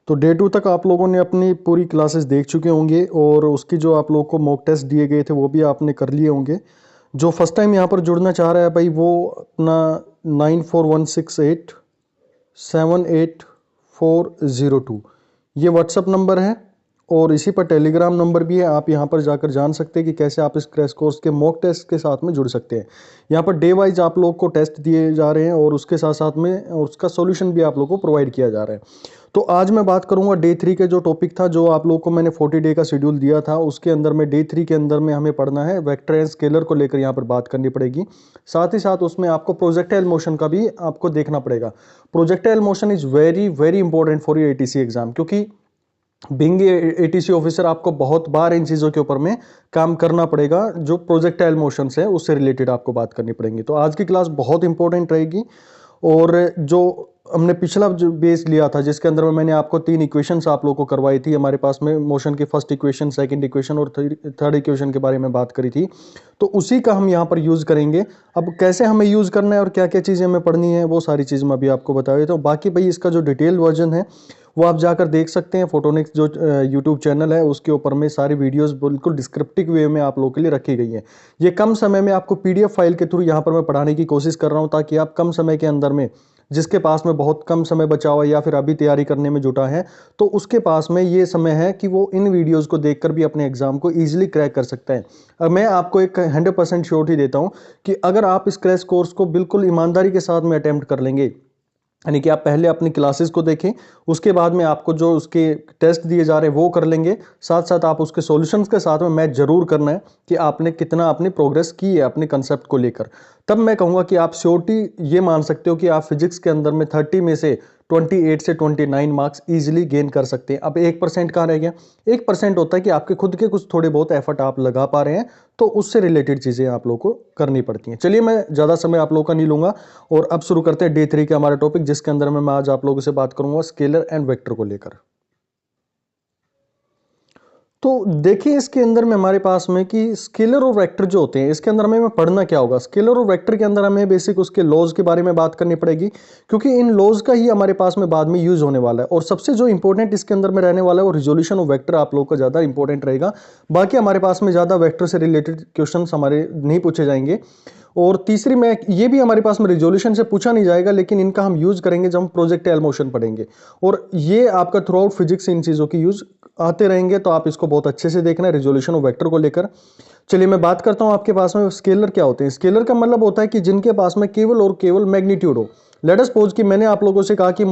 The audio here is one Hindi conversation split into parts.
तो डे 2 तक आप लोगों ने अपनी पूरी क्लासेस देख चुके होंगे और उसकी जो आप लोगों को मॉक टेस्ट दिए गए थे वो भी आपने कर लिए होंगे। जो फर्स्ट टाइम यहाँ पर जुड़ना चाह रहा है भाई वो अपना 9416878402 ये व्हाट्सअप नंबर है और इसी पर टेलीग्राम नंबर भी है। आप यहाँ पर जाकर जान सकते हैं कि कैसे आप इस क्रैश कोर्स के मॉक टेस्ट के साथ में जुड़ सकते हैं। यहाँ पर डे वाइज आप लोग को टेस्ट दिए जा रहे हैं और उसके साथ साथ में उसका सॉल्यूशन भी आप लोग को प्रोवाइड किया जा रहा है। तो आज मैं बात करूंगा डे 3 के जो टॉपिक था, जो आप लोगों को मैंने 40 डे का शेड्यूल दिया था, उसके अंदर में डे 3 के अंदर में हमें पढ़ना है वेक्टर एंड स्केलर को लेकर यहाँ पर बात करनी पड़ेगी। साथ ही साथ उसमें आपको प्रोजेक्टाइल मोशन का भी आपको देखना पड़ेगा। Projectile motion is very very important for your ATC exam, क्योंकि बीइंग एटीसी ऑफिसर आपको बहुत बार इन चीज़ों के ऊपर में काम करना पड़ेगा। जो प्रोजेक्टाइल मोशन है उससे रिलेटेड आपको बात करनी पड़ेगी। तो आज की क्लास बहुत इंपॉर्टेंट रहेगी। और जो हमने पिछला जो बेस लिया था जिसके अंदर में मैंने आपको 3 इक्वेशंस आप लोगों को करवाई थी, हमारे पास में मोशन की फर्स्ट इक्वेशन, सेकंड इक्वेशन और थर्ड इक्वेशन के बारे में बात करी थी, तो उसी का हम यहाँ पर यूज़ करेंगे। अब कैसे हमें यूज़ करना है और क्या क्या चीज़ें हमें पढ़नी है वो सारी चीज़ मैं अभी आपको बता देता हूँ। बाकी भाई इसका जो डिटेल वर्जन है वो आप जाकर देख सकते हैं। फोटोनिक्स जो यूट्यूब चैनल है उसके ऊपर में सारी वीडियोस बिल्कुल डिस्क्रिप्टिव वे में आप लोगों के लिए रखी गई है। ये कम समय में आपको पीडीएफ फाइल के थ्रू यहाँ पर मैं पढ़ाने की कोशिश कर रहा हूँ, ताकि आप कम समय के अंदर में, जिसके पास में बहुत कम समय बचा हुआ है या फिर अभी तैयारी करने में जुटा है, तो उसके पास में ये समय है कि वो इन वीडियोस को देखकर भी अपने एग्जाम को इजीली क्रैक कर सकता है। अब मैं आपको एक 100% श्योरिटी देता हूँ कि अगर आप इस क्रैश कोर्स को बिल्कुल ईमानदारी के साथ में अटेम्प्ट कर लेंगे, यानी कि आप पहले अपनी क्लासेस को देखें, उसके बाद में आपको जो उसके टेस्ट दिए जा रहे हैं वो कर लेंगे, साथ साथ आप उसके सॉल्यूशंस के साथ में मैच जरूर करना है कि आपने कितना अपनी प्रोग्रेस की है अपने कंसेप्ट को लेकर। तब मैं कहूँगा कि आप श्योरिटी ये मान सकते हो कि आप फिजिक्स के अंदर में 30 में से 28 से 29 मार्क्स इजीली गेन कर सकते हैं। अब 1% कहाँ रह गया? 1% होता है कि आपके खुद के कुछ थोड़े बहुत एफर्ट आप लगा पा रहे हैं, तो उससे रिलेटेड चीज़ें आप लोग को करनी पड़ती हैं। चलिए मैं ज़्यादा समय आप लोगों का नहीं लूँगा और अब शुरू करते हैं डे 3 के हमारा टॉपिक, जिसके अंदर में मैं आज आप लोगों से बात करूंगा स्केलर एंड वेक्टर को लेकर। तो देखिए इसके अंदर में हमारे पास में कि स्केलर और वेक्टर जो होते हैं इसके अंदर हमें पढ़ना क्या होगा। स्केलर और वेक्टर के अंदर हमें बेसिक उसके लॉज के बारे में बात करनी पड़ेगी, क्योंकि इन लॉज का ही हमारे पास में बाद में यूज होने वाला है। और सबसे जो इंपॉर्टेंट इसके अंदर में रहने वाला है वो रिजोल्यूशन ऑफ वेक्टर आप लोगों का ज्यादा इंपॉर्टेंट रहेगा। बाकी हमारे पास में ज्यादा वेक्टर से रिलेटेड क्वेश्चन हमारे नहीं पूछे जाएंगे। और तीसरी में ये भी हमारे पास में रिजोल्यूशन से पूछा नहीं जाएगा, लेकिन इनका हम यूज करेंगे जब हम प्रोजेक्टाइल मोशन पढ़ेंगे। और ये आपका थ्रू आउट फिजिक्स इन चीजों की यूज आते रहेंगे, तो आप इसको बहुत अच्छे से देखना है रिजोल्यूशन ऑफ वेक्टर को लेकर। चलिए मैं बात करता हूं आपके पास में स्केलर क्या होते हैं। स्केलर का मतलब होता है कि जिनके पास में केवल और केवल मैग्नीट्यूड हो। लेट अस सपोज कि मैंने आप लोगों से कहा कि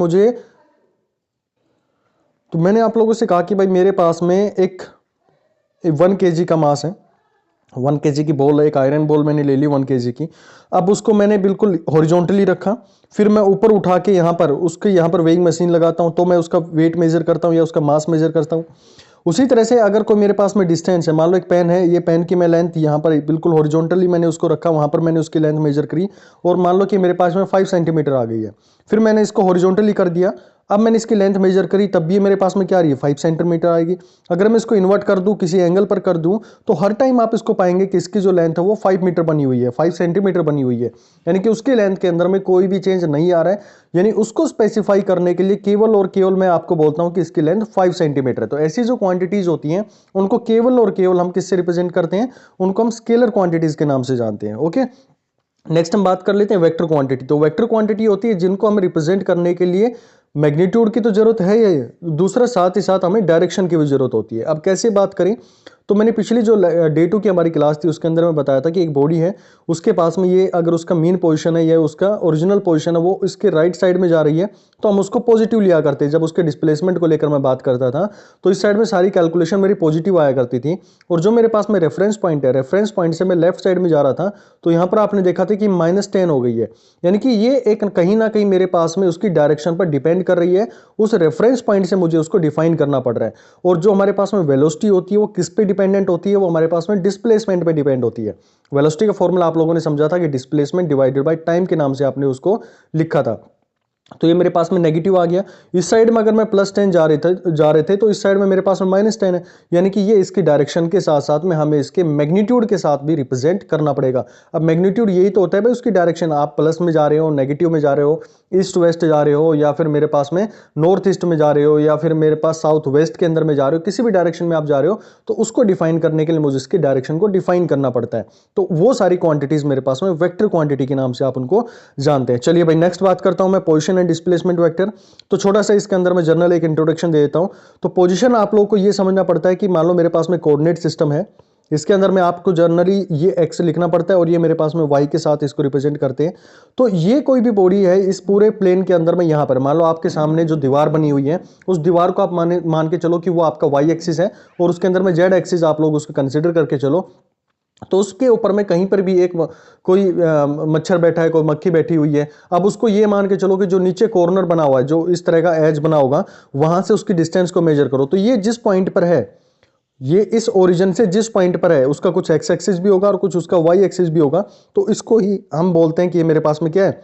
मैंने आप लोगों से कहा कि भाई मेरे पास में एक 1 kg का मास है। 1 kg की बॉल है, एक आयरन बॉल मैंने ले ली 1 kg की। अब उसको मैंने बिल्कुल हॉरिजॉन्टली रखा, फिर मैं ऊपर उठा के यहाँ पर उसके यहाँ पर वेइंग मशीन लगाता हूँ, तो मैं उसका वेट मेजर करता हूँ या उसका मास मेजर करता हूँ। उसी तरह से अगर कोई मेरे पास में डिस्टेंस है, मान लो एक पेन है, ये पेन की मैं लेंथ यहाँ पर बिल्कुल हॉरिजॉन्टली मैंने उसको रखा, वहाँ पर मैंने उसकी लेंथ मेजर करी और मान लो कि मेरे पास में 5 सेंटीमीटर आ गई है। फिर मैंने इसको हॉरिजॉन्टली कर दिया, अब मैंने इसकी लेंथ मेजर करी, तब भी मेरे पास में क्या आ रही है? 5 सेंटीमीटर आएगी। अगर मैं इसको इन्वर्ट कर दूं, किसी एंगल पर कर दूं, तो हर टाइम आप इसको पाएंगे कि इसकी जो लेंथ है वो 5 मीटर बनी हुई है, 5 सेंटीमीटर बनी हुई है। यानी कि उसके लेंथ के अंदर में कोई भी चेंज नहीं आ रहा है। यानी उसको स्पेसिफाई करने के लिए केवल और केवल मैं आपको बोलता हूं कि इसकी लेंथ 5 सेंटीमीटर है। तो ऐसी जो क्वांटिटीज होती हैं उनको केवल और केवल हम किससे रिप्रेजेंट करते हैं? उनको हम स्केलर क्वांटिटीज के नाम से जानते हैं। ओके, नेक्स्ट हम बात कर लेते हैं वेक्टर क्वांटिटी। तो वेक्टर क्वांटिटी होती है जिनको हम रिप्रेजेंट करने के लिए मैग्नीट्यूड की तो जरूरत है ही, दूसरा साथ ही साथ हमें डायरेक्शन की भी जरूरत होती है। अब कैसे बात करें, तो मैंने पिछली जो डे 2 की हमारी क्लास थी उसके अंदर मैं बताया था कि एक बॉडी है, उसके पास में ये अगर उसका मीन पोजीशन है या उसका ओरिजिनल पोजीशन है वो इसके राइट साइड में जा रही है, तो हम उसको पॉजिटिव लिया करते हैं। जब उसके डिस्प्लेसमेंट को लेकर मैं बात करता था तो इस साइड में सारी कैलकुलेशन मेरी पॉजिटिव आया करती थी। और जो मेरे पास में रेफरेंस पॉइंट है, रेफरेंस पॉइंट से मैं लेफ्ट साइड में जा रहा था, तो यहाँ पर आपने देखा था कि -10 हो गई है। यानी कि ये एक कहीं ना कहीं मेरे पास में उसकी डायरेक्शन पर डिपेंड कर रही है। उस रेफरेंस पॉइंट से मुझे उसको डिफाइन करना पड़ रहा है। और जो हमारे पास में वेलोसिटी होती है वो किस पे डिपेंडेंट होती है? वो हमारे पास में डिस्प्लेसमेंट पे डिपेंड होती है। वेलोसिटी का फॉर्मूला आप लोगों ने समझा था कि डिस्प्लेसमेंट डिवाइडेड बाय टाइम के नाम से आपने उसको लिखा था। तो ये मेरे पास में नेगेटिव आ गया। इस साइड में अगर मैं +10 जा रहे थे तो इस साइड में मेरे पास में -10 है, यानी कि ये इसकी डायरेक्शन के साथ साथ में हमें इसके मैग्नीट्यूड के साथ भी रिप्रेजेंट करना पड़ेगा। अब मैग्नीट्यूड यही तो होता है भाई, उसकी डायरेक्शन, आप प्लस में जा रहे हो, नेगेटिव में जा रहे हो, ईस्ट वेस्ट जा रहे हो, या फिर मेरे पास में नॉर्थ ईस्ट में जा रहे हो, या फिर मेरे पास साउथ वेस्ट के अंदर में जा रहे हो, किसी भी डायरेक्शन में आप जा रहे हो, तो उसको डिफाइन करने के लिए मुझे इसकी डायरेक्शन को डिफाइन करना पड़ता है। तो वो सारी क्वांटिटीज मेरे पास में वेक्टर क्वांटिटी के नाम से आप उनको जानते हैं। चलिए भाई नेक्स्ट बात करता हूं मैं, पोजीशन एंड डिस्प्लेसमेंट वेक्टर। तो छोटा सा इसके अंदर मैं जनरल एक इंट्रोडक्शन दे देता हूं। तो पोजीशन आप लोगों को ये समझना पड़ता है कि मान लो मेरे पास में कोऑर्डिनेट सिस्टम है, इसके अंदर में आपको जनरली ये एक्स लिखना पड़ता है और ये मेरे पास में वाई के साथ इसको रिप्रेजेंट करते हैं। तो ये कोई भी बॉडी है इस पूरे प्लेन के अंदर में, यहां पर मान लो आपके सामने जो दीवार बनी हुई है, उस दीवार को आप मान के चलो कि वो आपका वाई एक्सिस है, और उसके अंदर में जेड एक्सिस आप लोग उसको कंसिडर करके चलो। तो उसके ऊपर में कहीं पर भी एक कोई मच्छर बैठा है, कोई मक्खी बैठी हुई है, अब उसको ये मान के चलो कि जो नीचे कॉर्नर बना हुआ है, जो इस तरह का एज बना होगा, वहां से उसकी डिस्टेंस को मेजर करो। तो ये जिस पॉइंट पर है, ये इस ओरिजिन से जिस पॉइंट पर है, उसका कुछ एक्स एक्सिस भी होगा और कुछ उसका वाई एक्सिस भी होगा। तो इसको ही हम बोलते हैं कि ये मेरे पास में क्या है,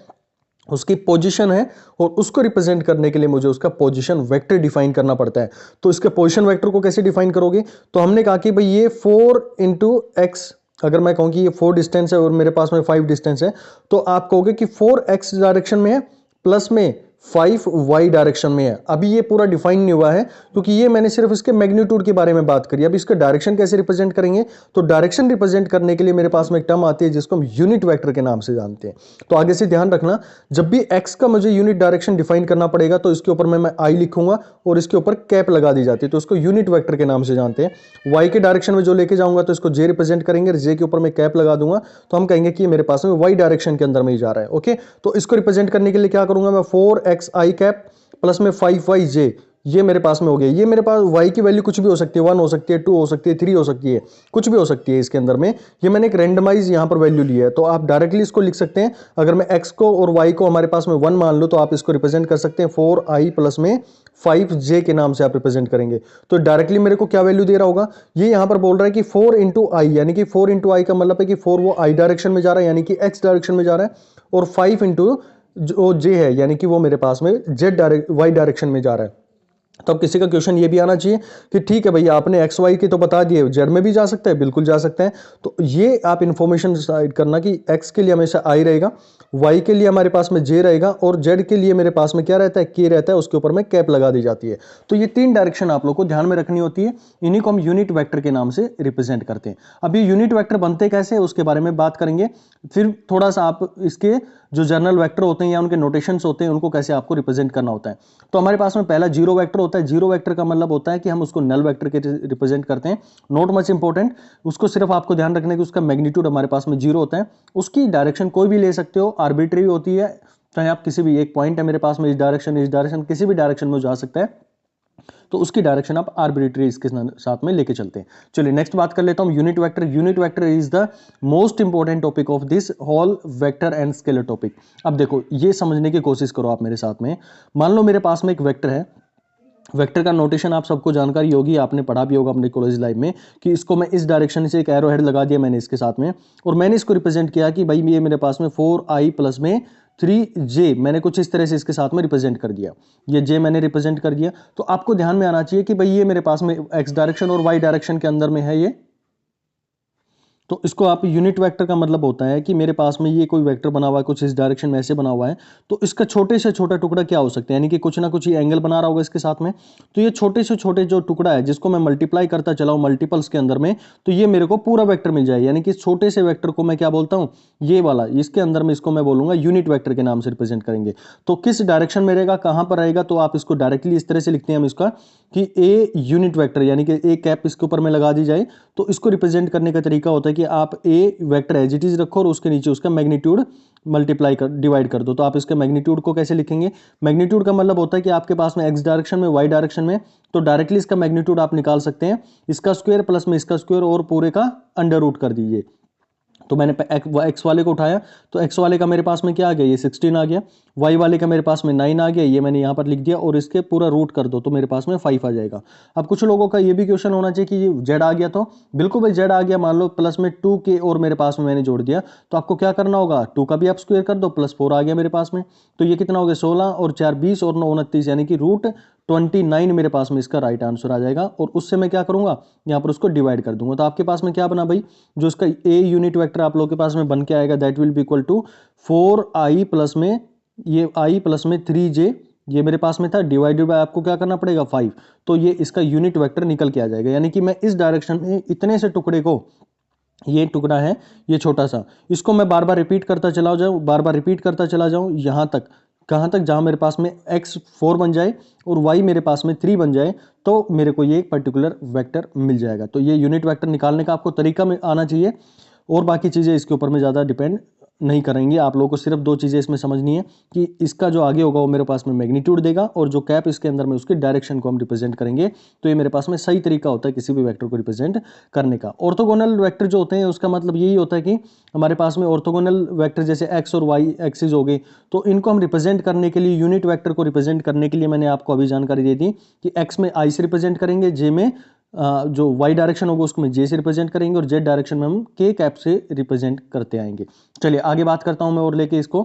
उसकी पोजीशन है, और उसको रिप्रेजेंट करने के लिए मुझे उसका पोजीशन वेक्टर डिफाइन करना पड़ता है। तो इसके पोजीशन वेक्टर को कैसे डिफाइन करोगे, तो हमने कहा कि भाई ये 4 इंटू एक्स, अगर मैं कहूं कि ये 4 डिस्टेंस है और मेरे पास में 5 डिस्टेंस है, तो आप कहोगे कि 4x डायरेक्शन में है प्लस में 5y डायरेक्शन में है। अभी ये पूरा डिफाइन नहीं हुआ है, क्योंकि ये मैंने सिर्फ इसके मैग्नीट्यूड के बारे में बात करी। अब इसका डायरेक्शन कैसे रिप्रेजेंट करेंगे, तो डायरेक्शन रिप्रेजेंट करने के लिए मेरे पास में एक टर्म आती है जिसको हम यूनिट वेक्टर के नाम से जानते हैं। तो आगे से ध्यान रखना, जब भी x का मुझे यूनिट डायरेक्शन डिफाइन करना पड़ेगा, तो इसके ऊपर मैं i लिखूंगा और इसके ऊपर कैप लगा दी जाती है, तो इसको यूनिट वेक्टर के नाम से जानते हैं। y के डायरेक्शन में जो लेके जाऊंगा तो इसको j रिप्रेजेंट करेंगे, j के ऊपर मैं कैप लगा दूंगा, तो हम कहेंगे कि ये मेरे पास में y डायरेक्शन के अंदर में ही जा रहा है। ओके, तो इसको रिप्रेजेंट करने के लिए क्या करूंगा मैं, 4xi कैप प्लस में 5yj, ये मेरे पास में हो गया। ये मेरे पास y की वैल्यू कुछ भी हो सकती है, 1 हो सकती है, 2 हो सकती है, 3 हो सकती है, कुछ भी हो सकती है इसके अंदर में। ये मैंने एक रैंडमाइज यहां पर वैल्यू ली है, तो आप डायरेक्टली इसको लिख सकते हैं। अगर मैं x को और y को हमारे पास में 1 मान लो, तो आप इसको रिप्रेजेंट कर सकते हैं 4i प्लस में 5j के नाम से आप रिप्रेजेंट करेंगे। तो डायरेक्टली मेरे को क्या वैल्यू दे रहा होगा, ये यहां पर बोल रहा है कि 4 इंटू आई, यानी कि 4 इंटू आई का मतलब है कि 4 वो i डायरेक्शन में जा रहा है, यानी कि x डायरेक्शन में जा रहा है, और 5 इंटू जो j है, यानी कि वो मेरे पास में y डायरेक्शन में जा रहा है। तो अब किसी का क्वेश्चन ये भी आना चाहिए कि ठीक है भैया, आपने एक्स वाई की तो बता दिए, जेड में भी जा सकता है, बिल्कुल जा सकता है। तो ये आप इंफॉर्मेशन डिसाइड करना कि एक्स के लिए हमेशा आई रहेगा, वाई के लिए हमारे पास में जे रहेगा, और जेड के लिए मेरे पास में क्या रहता है, के रहता है, उसके ऊपर में कैप लगा दी जाती है। तो ये 3 डायरेक्शन आप लोग को ध्यान में रखनी होती है, इन्हीं को हम यूनिट वेक्टर के नाम से रिप्रेजेंट करते हैं। अब ये यूनिट वेक्टर बनते कैसे, उसके बारे में बात करेंगे। फिर थोड़ा सा आप इसके जो जर्नल वेक्टर होते हैं या उनके नोटेशंस होते हैं, उनको कैसे आपको रिप्रेजेंट करना होता है। तो हमारे पास में पहला जीरो वेक्टर होता है। जीरो वेक्टर का मतलब होता है कि हम उसको नल वेक्टर के रिप्रेजेंट करते हैं, नॉट मच इंपॉर्टेंट। उसको सिर्फ आपको ध्यान रखना है कि उसका मैग्नीट्यूड हमारे पास में 0 होता है। उसकी डायरेक्शन कोई भी ले सकते हो, आर्बिट्री होती है, चाहे आप किसी भी एक पॉइंट है मेरे पास में, इस डायरेक्शन किसी भी डायरेक्शन में जा सकता है, तो उसकी डायरेक्शन आप आर्बिट्री इसके साथ में लेके चलते हैं। चलिए नेक्स्ट बात कर लेता हूं, unit vector. Unit vector is the most important topic of this whole vector and scalar topic. अब देखो, ये समझने की कोशिश करो आप मेरे साथ में। मान लो मेरे पास में एक वेक्टर है, वेक्टर का नोटेशन आप सबको जानकारी होगी, आपने पढ़ा भी होगा अपने कॉलेज लाइफ में, कि इसको मैं इस डायरेक्शन से एक एरो हेड लगा दिया मैंने इसके साथ में, और मैंने इसको रिप्रेजेंट किया कि भाई ये मेरे पास में 4i प्लस में 3j, मैंने कुछ इस तरह से इसके साथ में रिप्रेजेंट कर दिया, ये j मैंने रिप्रेजेंट कर दिया। तो आपको ध्यान में आना चाहिए कि भाई ये मेरे पास में x डायरेक्शन और y डायरेक्शन के अंदर में है ये। तो इसको आप यूनिट वेक्टर का मतलब होता है कि मेरे पास में ये कोई वेक्टर बना हुआ है, कुछ इस डायरेक्शन में ऐसे बना हुआ है, तो इसका छोटे से छोटा टुकड़ा क्या हो सकता है, यानी कि कुछ ना कुछ ये एंगल बना रहा होगा इसके साथ में। तो ये छोटे से छोटे जो टुकड़ा है, जिसको मैं मल्टीप्लाई करता चला हूं मल्टीपल्स के अंदर में, तो ये मेरे को पूरा वेक्टर मिल जाए। यानी कि छोटे से वेक्टर को मैं क्या बोलता हूं, ये वाला, इसके अंदर में इसको मैं बोलूंगा यूनिट वेक्टर के नाम से रिप्रेजेंट करेंगे। तो किस डायरेक्शन में रहेगा, कहां पर रहेगा, तो आप इसको डायरेक्टली इस तरह से लिखते हैं हम इसका कि ए यूनिट वेक्टर, यानी कि ए कैप इसके ऊपर में लगा दी जाए। तो इसको रिप्रेजेंट करने का तरीका होता है कि आप ए वेक्टर एज इट इज रखो और उसके नीचे उसका मैग्नीट्यूड मल्टीप्लाई कर डिवाइड कर दो। तो आप इसके मैग्नीट्यूड को कैसे लिखेंगे, मैग्नीट्यूड का मतलब होता है कि आपके पास में एक्स डायरेक्शन में, वाई डायरेक्शन में, तो डायरेक्टली इसका मैग्नीट्यूड आप निकाल सकते हैं, इसका स्क्वायर प्लस में इसका स्क्वायर और पूरे का अंडर रूट कर दीजिए। तो मैंने एक्स वाले को उठाया तो एक्स वाले का मेरे पास में क्या आ गया, ये 16 आ गया। वाई वाले का मेरे पास में 9 आ गया, ये मैंने यहाँ पर लिख दिया और इसके पूरा रूट कर दो तो मेरे पास में 5 आ जाएगा। अब कुछ लोगों का ये भी क्वेश्चन होना चाहिए कि ये जेड आ गया, तो बिल्कुल भाई जेड आ गया, मान लो प्लस में 2 के और मेरे पास में मैंने जोड़ दिया, तो आपको क्या करना होगा, 2 का भी आप स्क्वायर कर दो, प्लस 4 आ गया मेरे पास में। तो ये कितना हो गया, 16 और 4 20 और 9 29, यानी कि रूट 29 मेरे पास में इसका राइट आंसर आ जाएगा। और उससे मैं क्या करूंगा, यहाँ पर उसको डिवाइड कर दूंगा। तो आपके पास में क्या बना भाई, जो इसका ए यूनिट वेक्टर आप लोगों के पास में बन के आएगा, that will be equal to 4i plus में ये i प्लस में 3j, ये मेरे पास में था, डिवाइडेड बाय आपको क्या करना पड़ेगा 5, तो ये इसका यूनिट वेक्टर निकल के आ जाएगा। यानी कि मैं इस डायरेक्शन में इतने से टुकड़े को, ये टुकड़ा है ये छोटा सा, इसको मैं बार बार रिपीट करता चला जाऊं, बार बार रिपीट करता चला जाऊं, यहां तक, कहां तक, जहां मेरे पास में x 4 बन जाए और y मेरे पास में 3 बन जाए, तो मेरे को ये एक पर्टिकुलर वेक्टर मिल जाएगा। तो ये यूनिट वेक्टर निकालने का आपको तरीका में आना चाहिए, और बाकी चीजें इसके ऊपर में ज्यादा डिपेंड नहीं करेंगे। आप लोगों को सिर्फ 2 चीजें इसमें समझनी है कि इसका जो आगे होगा वो मेरे पास में मैग्नीट्यूड देगा, और जो कैप इसके अंदर में उसकी डायरेक्शन को हम रिप्रेजेंट करेंगे। तो ये मेरे पास में सही तरीका होता है किसी भी वेक्टर को रिप्रेजेंट करने का। ऑर्थोगोनल वेक्टर जो होते हैं उसका मतलब यही होता है कि हमारे पास में ऑर्थोगोनल वेक्टर जैसे एक्स और वाई एक्सिस हो गई, तो इनको हम रिप्रेजेंट करने के लिए, यूनिट वेक्टर को रिप्रेजेंट करने के लिए मैंने आपको अभी जानकारी दे दी कि एक्स में आई से रिप्रेजेंट करेंगे, जे में जो वाई डायरेक्शन होगा उसको मैं जे से रिप्रेजेंट करेंगे, और जेड डायरेक्शन में हम के कैप से रिप्रेजेंट करते आएंगे। चलिए आगे बात करता हूं मैं और लेके इसको।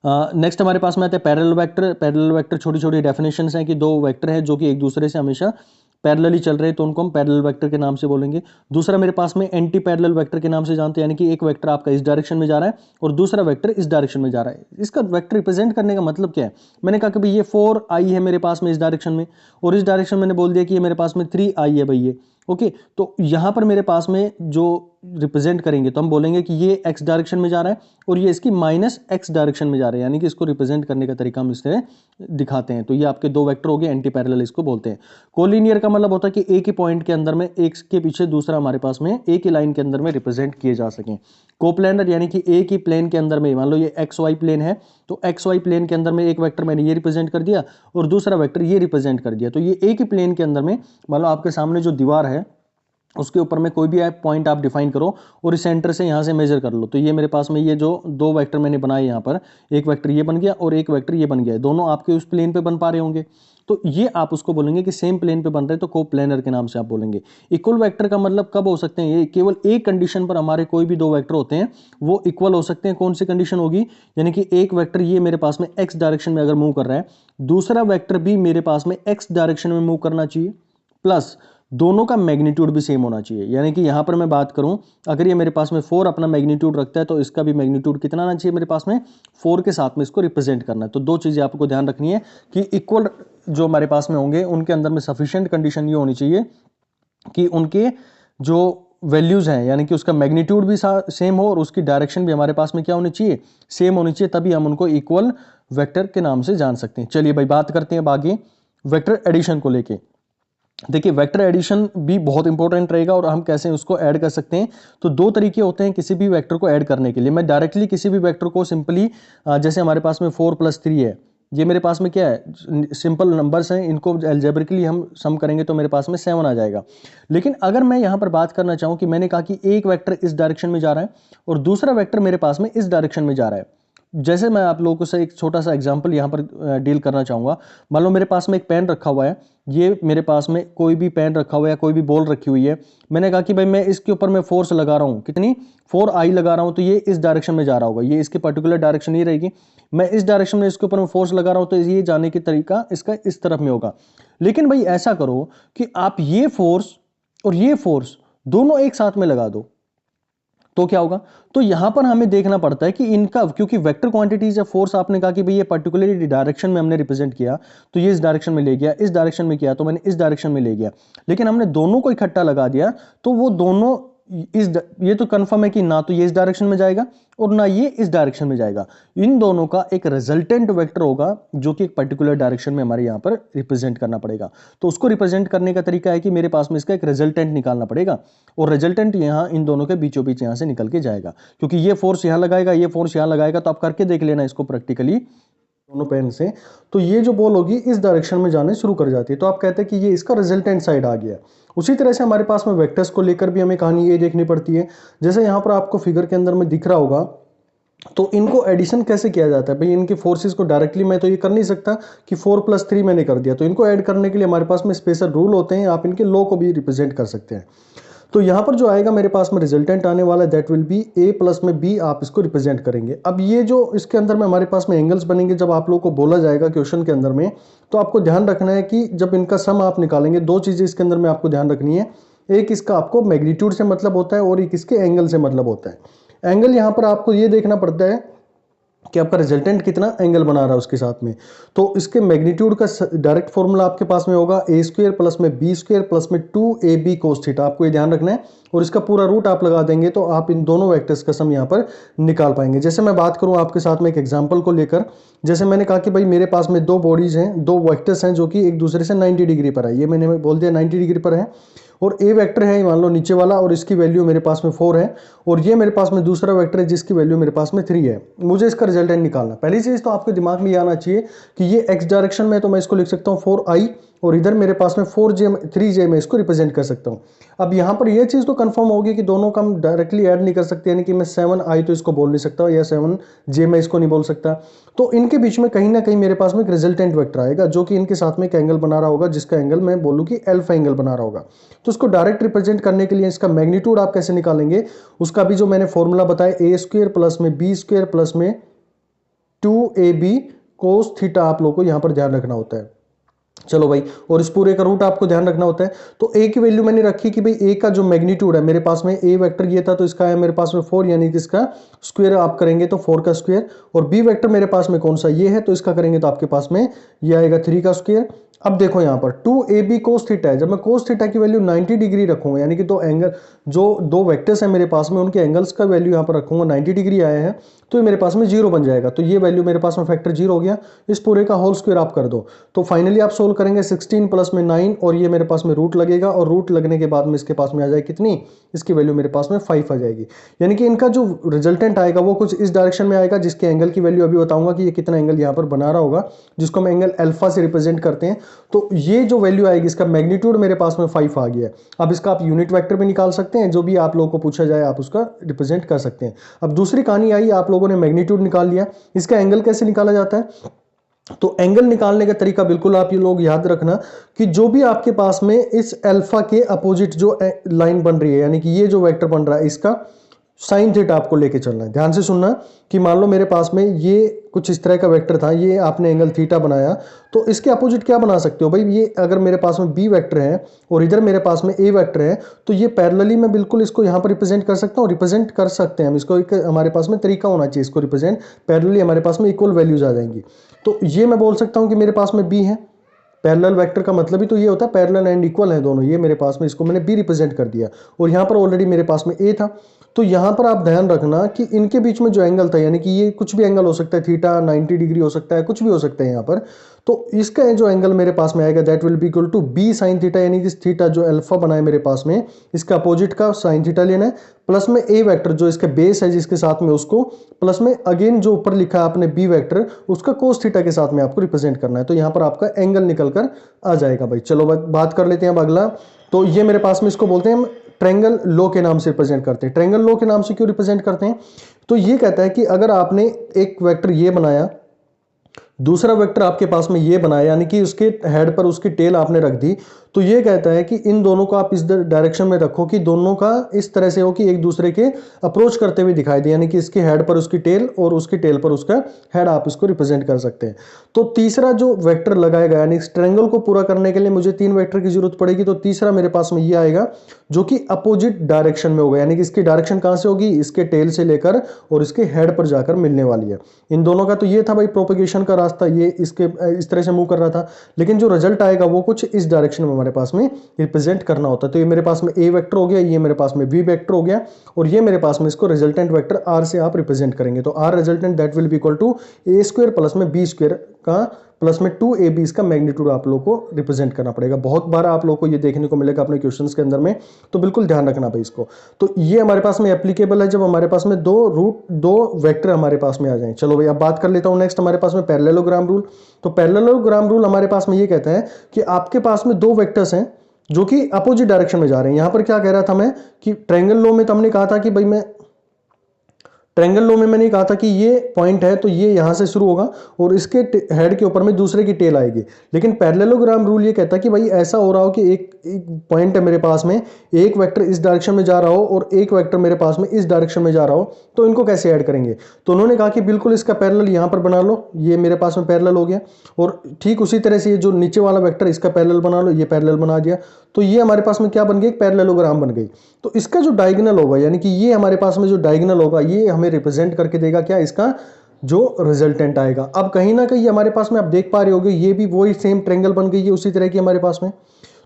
नेक्स्ट हमारे पास में आते हैं पैरेलल वेक्टर। पैरेलल वेक्टर छोटी छोटी डेफिनेशंस हैं कि दो वेक्टर हैं जो कि एक दूसरे से हमेशा पैरेलली चल रहे हैं, तो उनको हम पैरेलल वेक्टर के नाम से बोलेंगे। दूसरा मेरे पास में एंटी पैरेलल वेक्टर के नाम से जानते हैं, यानी कि एक वेक्टर आपका इस डायरेक्शन में जा रहा है और दूसरा वेक्टर इस डायरेक्शन में जा रहा है। इसका वेक्टर रिप्रेजेंट करने का मतलब क्या है, मैंने कहा कि भाई ये 4i है मेरे पास में इस डायरेक्शन में, और इस डायरेक्शन मैंने बोल दिया कि ये मेरे पास में 3i है भाई ये, ओके। तो यहां पर मेरे पास में जो रिप्रेजेंट करेंगे तो हम बोलेंगे कि ये x डायरेक्शन में जा रहा है और ये इसकी माइनस x डायरेक्शन में जा रहा है, यानी कि इसको रिप्रेजेंट करने का तरीका हम इससे दिखाते हैं। तो ये आपके दो वेक्टर हो गए, एंटी पैरेलल इसको बोलते हैं। कोलिनियर का मतलब होता है कि एक ही पॉइंट के अंदर में एक के पीछे दूसरा हमारे पास में एक ही लाइन के अंदर में रिप्रेजेंट किए जा सकें। कोप्लेनर यानी कि एक ही प्लेन के अंदर में, मान लो ये एक्स वाई प्लेन है, तो एक्स वाई प्लेन के अंदर में एक वेक्टर मैंने ये रिप्रेजेंट कर दिया और दूसरा वेक्टर ये रिप्रेजेंट कर दिया। तो ये एक ही प्लेन के अंदर में, मान लो आपके सामने जो दीवार है उसके ऊपर में कोई भी पॉइंट आप डिफाइन करो और इस सेंटर से यहां से मेजर कर लो, तो ये मेरे पास में ये जो दो वेक्टर मैंने बनाए यहां पर, एक वेक्टर ये बन गया और एक वेक्टर ये बन गया, दोनों आपके उस प्लेन पे बन पा रहे होंगे, तो ये आप उसको बोलेंगे कि सेम प्लेन पे बन रहे हैं, तो कोप्लेनर के नाम से आप बोलेंगे। इक्वल वेक्टर का मतलब कब हो सकते हैं, ये केवल एक कंडीशन पर हमारे कोई भी दो वेक्टर होते हैं वो इक्वल हो सकते हैं। कौन सी कंडीशन होगी, यानी कि एक वेक्टर ये मेरे पास में एक्स डायरेक्शन में अगर मूव कर रहा है, दूसरा वेक्टर भी मेरे पास में एक्स डायरेक्शन में मूव करना चाहिए, प्लस दोनों का मैग्नीट्यूड भी सेम होना चाहिए। यानी कि यहां पर मैं बात करूं, अगर ये मेरे पास में 4 अपना मैग्नीट्यूड रखता है तो इसका भी मैग्नीट्यूड कितना आना चाहिए मेरे पास में, 4 के साथ में इसको रिप्रेजेंट करना है। तो दो चीजें आपको ध्यान रखनी है कि इक्वल जो हमारे पास में होंगे उनके अंदर में सफिशिएंट कंडीशन ये होनी चाहिए कि उनके जो वैल्यूज हैं, यानी कि उसका मैग्नीट्यूड भी सेम हो और उसकी डायरेक्शन भी हमारे पास में क्या होनी चाहिए, सेम होनी चाहिए, तभी हम उनको इक्वल वेक्टर के नाम से जान सकते हैं। चलिए भाई बात करते हैं आगे वेक्टर एडिशन को लेके। देखिए वेक्टर एडिशन भी बहुत इंपॉर्टेंट रहेगा और हम कैसे उसको ऐड कर सकते हैं। तो दो तरीके होते हैं किसी भी वेक्टर को ऐड करने के लिए। मैं डायरेक्टली किसी भी वेक्टर को सिंपली, जैसे हमारे पास में 4 + 3 है, ये मेरे पास में क्या है, सिंपल नंबर्स हैं, इनको अलजेब्रिकली हम सम करेंगे तो मेरे पास में 7 आ जाएगा। लेकिन अगर मैं यहां पर बात करना चाहूं कि मैंने कहा कि एक वेक्टर इस डायरेक्शन में जा रहा है और दूसरा वेक्टर मेरे पास में इस डायरेक्शन में जा रहा है, जैसे मैं आप लोगों से एक छोटा सा एग्जांपल यहां पर डील करना चाहूंगा। मान लो मेरे पास में एक पेन रखा हुआ है, ये मेरे पास में कोई भी पेन रखा हुआ है, कोई भी बॉल रखी हुई है, मैंने कहा कि भाई मैं इसके ऊपर मैं फोर्स लगा रहा हूं, कितनी, 4i लगा रहा हूं, तो ये इस डायरेक्शन में जा रहा होगा, ये इसकी पर्टिकुलर डायरेक्शन ही रहेगी। मैं इस डायरेक्शन में इसके ऊपर मैं फोर्स लगा रहा हूं, तो ये जाने की तरीका इसका इस तरफ में होगा। लेकिन भाई ऐसा करो कि आप ये फोर्स और ये फोर्स दोनों एक साथ में लगा दो, तो क्या होगा। तो यहां पर हमें देखना पड़ता है कि इनका, क्योंकि वेक्टर क्वांटिटीज है, फोर्स आपने कहा कि भाई ये पर्टिकुलरली डायरेक्शन में हमने रिप्रेजेंट किया, तो ये इस डायरेक्शन में ले गया, इस डायरेक्शन में किया तो मैंने इस डायरेक्शन में ले गया, लेकिन हमने दोनों को इकट्ठा लगा दिया तो वो दोनों ये तो कंफर्म है कि ना तो ये इस डायरेक्शन में जाएगा और ना ये इस डायरेक्शन में जाएगा। इन दोनों का एक रिजल्टेंट वेक्टर होगा जो कि एक पर्टिकुलर डायरेक्शन में हमारे यहां पर रिप्रेजेंट करना पड़ेगा। तो उसको रिप्रेजेंट करने का तरीका है कि मेरे पास में इसका एक रिजल्टेंट निकालना पड़ेगा और रिजल्टेंट यहां इन दोनों के बीचों बीच यहां से निकल के जाएगा, क्योंकि ये फोर्स यहां लगाएगा, ये फोर्स यहां लगाएगा, तो आप करके देख लेना इसको प्रैक्टिकली। दोनों पेन से, तो ये जो बॉल होगी इस डायरेक्शन में जाने शुरू कर जाती है। तो आप कहते हैं कि ये इसका रिजल्टेंट साइड आ गया। उसी तरह से हमारे पास में वेक्टर्स को लेकर भी हमें कहानी ये देखनी पड़ती है। जैसे यहाँ पर आपको फिगर के अंदर में दिख रहा होगा, तो इनको एडिशन कैसे किया जाता है भाई, इनके फोर्सेस को डायरेक्टली मैं तो ये कर नहीं सकता कि 4+3 मैंने कर दिया। तो इनको ऐड करने के लिए हमारे पास में स्पेशल रूल होते हैं, आप इनके लॉ को भी रिप्रेजेंट कर सकते हैं। तो यहाँ पर जो आएगा मेरे पास में रिजल्टेंट आने वाला है, that will B a plus में b, आप इसको रिप्रेजेंट करेंगे। अब ये जो इसके अंदर में हमारे पास में एंगल्स बनेंगे, जब आप लोगों को बोला जाएगा क्वेश्चन के अंदर में, तो आपको ध्यान रखना है कि जब इनका सम आप निकालेंगे, दो चीजें इसके अंदर में आपको ध्यान रखनी है। एक इसका आपको मैग्नीट्यूड से मतलब होता है और एक इसके एंगल से मतलब होता है। एंगल यहाँ पर आपको ये देखना पड़ता है कि आपका रिजल्टेंट कितना एंगल बना रहा है उसके साथ में। तो इसके मैग्नीट्यूड का डायरेक्ट फॉर्मूला आपके पास में होगा a² प्लस में b² प्लस में 2ab cos थीटा, आपको ये ध्यान रखना है। और इसका पूरा रूट आप लगा देंगे तो आप इन दोनों वेक्टर्स का सम यहाँ पर निकाल पाएंगे। जैसे मैं बात करूँ आपके साथ में एक एग्जाम्पल को लेकर, जैसे मैंने कहा कि भाई मेरे पास में दो बॉडीज हैं, दो वेक्टर्स हैं जो कि एक दूसरे से 90 डिग्री पर है। ये मैंने बोल दिया 90 डिग्री पर है, और ए वेक्टर है मान लो नीचे वाला, और इसकी वैल्यू मेरे पास में 4 है, और ये मेरे पास में दूसरा वेक्टर है जिसकी वैल्यू मेरे पास में 3 है। मुझे इसका रिजल्टेंट निकालना। पहली चीज तो आपके दिमाग में ये आना चाहिए कि ये एक्स डायरेक्शन में, तो मैं इसको लिख सकता हूँ 4i, और इधर मेरे पास में 3j में इसको रिप्रेजेंट कर सकता हूँ। अब यहाँ पर ये चीज तो कंफर्म होगी कि दोनों का हम डायरेक्टली ऐड नहीं कर सकते, यानी कि मैं 7i तो इसको बोल नहीं सकता या 7j मैं इसको नहीं बोल सकता। तो इनके बीच में कहीं ना कहीं मेरे पास में एक रिजल्टेंट वेक्टर आएगा जो कि इनके साथ में एक एंगल बना रहा होगा, जिसका एंगल मैं बोलूँ कि अल्फा एंगल बना रहा होगा। तो इसको डायरेक्ट रिप्रेजेंट करने के लिए इसका मैग्नीट्यूड आप कैसे निकालेंगे, उसका भी जो मैंने फॉर्मूला बताया, a² प्लस में b² प्लस में 2ab cos थीटा, आप लोगों को यहां पर ध्यान रखना होता है। चलो भाई, और इस पूरे का रूट आपको ध्यान रखना होता है। तो a की वैल्यू मैंने रखी कि भाई a का जो मैग्नीट्यूड है मेरे पास में, a वेक्टर ये था तो इसका है मेरे पास में 4, यानी कि इसका स्क्वायर आप करेंगे तो 4 का स्क्वायर, और b वेक्टर मेरे पास में कौन सा ये है, तो इसका करेंगे तो आपके पास में ये आएगा 3 का स्क्वायर। अब देखो यहाँ पर 2ab cos थीटा है, जब मैं cos थीटा की वैल्यू 90 डिग्री रखूंगा, यानी कि दो एंगल, जो दो वेक्टर्स हैं मेरे पास में उनके एंगल्स का वैल्यू यहाँ पर रखूंगा 90 डिग्री आया है, तो ये मेरे पास में 0 बन जाएगा। तो ये वैल्यू मेरे पास में फैक्टर 0 हो गया। इस पूरे का होल स्क्वायर आप कर दो, तो फाइनली आप सोल्व करेंगे 16 प्लस में 9, और ये मेरे पास में रूट लगेगा, और रूट लगने के बाद में इसके पास में आ जाएगी कितनी, इसकी वैल्यू मेरे पास में 5 आ जाएगी। यानी कि इनका जो रिजल्टेंट आएगा वो कुछ इस डायरेक्शन में आएगा, जिसके एंगल की वैल्यू अभी बताऊंगा कि ये कितना एंगल यहाँ पर बना रहा होगा, जिसको हम एंगल अल्फा से रिप्रेजेंट करते हैं। तो ये जो वैल्यू आएगी, इसका मैग्नीट्यूड मेरे पास में 5 आ गया है। अब इसका आप यूनिट वेक्टर भी निकाल सकते हैं, जो भी आप लोगों को पूछा जाए आप उसका रिप्रेजेंट कर सकते हैं। अब दूसरी कहानी आई, आप लोगों ने मैग्नीट्यूड निकाल लिया, इसका एंगल कैसे निकाला जाता है। तो एंगल निकालने का तरीका बिल्कुल आप ये लोग याद रखना कि जो भी आपके पास में इस अल्फा के अपोजिट जो लाइन बन रही है, यानी कि ये जो वेक्टर बन रहा है, इसका साइन थीटा आपको लेके चलना है। ध्यान से सुनना कि मान लो मेरे पास में ये कुछ इस तरह का वेक्टर था, ये आपने एंगल थीटा बनाया, तो इसके अपोजिट क्या बना सकते हो भाई, ये अगर मेरे पास में बी वेक्टर है और इधर मेरे पास में ए वेक्टर है, तो ये पैरेलली मैं बिल्कुल इसको यहाँ पर रिप्रेजेंट कर सकता हूँ, रिप्रेजेंट कर सकते हैं हम इसको। एक हमारे पास में तरीका होना चाहिए इसको रिप्रेजेंट, पैरेलली हमारे पास में इक्वल वैल्यूज आ जाएंगी। तो ये मैं बोल सकता हूँ कि मेरे पास में बी है, पैरेलल वेक्टर का मतलब ही तो ये होता है पैरेलल एंड इक्वल है दोनों, ये मेरे पास में, इसको मैंने बी रिप्रेजेंट कर दिया, और यहाँ पर ऑलरेडी मेरे पास में ए था। तो यहाँ पर आप ध्यान रखना कि इनके बीच में जो एंगल था, यानी कि ये कुछ भी एंगल हो सकता है, थीटा 90 डिग्री हो सकता है, कुछ भी हो सकता है यहाँ पर, तो इसका जो एंगल मेरे पास में आएगा that will be equal to B sine theta, यानी कि थीटा जो अल्फा बनाए मेरे पास में, इसका अपोजिट का साइन थीटा लेना है, प्लस में ए वेक्टर जो इसका बेस है जिसके साथ में, उसको प्लस में अगेन जो ऊपर लिखा है आपने बी वेक्टर, उसका कोस थीटा के साथ में आपको रिप्रेजेंट करना है। तो यहाँ पर आपका एंगल निकल कर आ जाएगा भाई। चलो बात कर लेते हैं अब अगला। तो ये मेरे पास में, इसको बोलते हैं हम ट्रायंगल लॉ के नाम से रिप्रेजेंट करते हैं। ट्रायंगल लॉ के नाम से क्यों रिप्रेजेंट करते हैं, तो ये कहता है कि अगर आपने एक वेक्टर ये बनाया, दूसरा वेक्टर आपके पास में ये बनाया, यानी कि उसके हेड पर उसकी टेल आपने रख दी, तो ये कहता है कि इन दोनों को आप इस डायरेक्शन में रखो कि दोनों का इस तरह से हो कि एक दूसरे के अप्रोच करते हुए दिखाई दे, यानी कि इसके हेड पर उसकी टेल और उसकी टेल पर उसका हेड, आप इसको रिप्रेजेंट कर सकते हैं। तो तीसरा जो वेक्टर लगाएगा, यानी इस ट्रायंगल को पूरा करने के लिए मुझे 3 वेक्टर की जरूरत पड़ेगी, तो तीसरा मेरे पास में ये आएगा जो कि अपोजिट डायरेक्शन में होगा, यानी कि इसकी डायरेक्शन कहां से होगी, इसके टेल से लेकर और इसके हेड पर जाकर मिलने वाली है। इन दोनों का तो ये था भाई प्रोपेगेशन का रास्ता, ये इसके इस तरह से मूव कर रहा था, लेकिन जो रिजल्ट आएगा वो कुछ इस डायरेक्शन में हमारे पास में रिप्रेजेंट करना होता है। तो ये मेरे पास में ए वेक्टर हो गया, ये मेरे पास में बी वेक्टर हो गया, और ये मेरे पास में इसको रिजल्टेंट वेक्टर आर से आप रिप्रेजेंट करेंगे। तो R resultant that will be equal to A square plus में बी स्क्वायर का प्लस में 2ab इसका मैग्नीट्यूड आप लोग को रिप्रेजेंट करना पड़ेगा। बहुत बार आप लोग को ये देखने को मिलेगा अपने क्वेश्चंस के अंदर में, तो बिल्कुल ध्यान रखना भाई इसको। तो ये हमारे पास में एप्लीकेबल है जब हमारे पास में दो वेक्टर हमारे पास में आ जाएं। चलो भाई अब बात कर लेता हूं नेक्स्ट हमारे पास में पैरेललोग्राम रूल। तो पैरेललोग्राम रूल हमारे पास में ये कहता है कि आपके पास में दो वेक्टर्स हैं जो कि अपोजिट डायरेक्शन में जा रहे हैं। यहां पर क्या कह रहा था मैं कि ट्रायंगल लॉ में तो हमने कहा था कि भाई ट्रायंगल लॉ में मैंने कहा था कि ये पॉइंट है तो ये यहां से शुरू होगा और इसके हेड के ऊपर में दूसरे की टेल आएगी। लेकिन पैरेललोग्राम रूल ये कहता है कि भाई ऐसा हो रहा हो कि एक पॉइंट है मेरे पास में, एक वेक्टर इस डायरेक्शन में जा रहा हो और एक वेक्टर मेरे पास में इस डायरेक्शन में जा रहा हो, तो इनको कैसे ऐड करेंगे। तो उन्होंने कहा कि बिल्कुल इसका पैरेलल यहां पर बना लो, ये मेरे पास में पैरेलल हो गया, और ठीक उसी तरह से ये जो नीचे वाला वेक्टर इसका पैरेलल बना लो, ये पैरेलल बना दिया। तो ये हमारे पास में क्या बन गई, एक पैरेललोग्राम बन गई। तो इसका जो डायगोनल होगा, यानी कि ये हमारे पास में जो डायगोनल होगा, ये हमें रिप्रेजेंट करके देगा क्या, इसका जो रिजल्टेंट आएगा। अब कहीं ना कहीं हमारे पास में आप देख पा रहे होगे ये भी वही सेम ट्रायंगल बन गई है उसी तरह की हमारे पास में।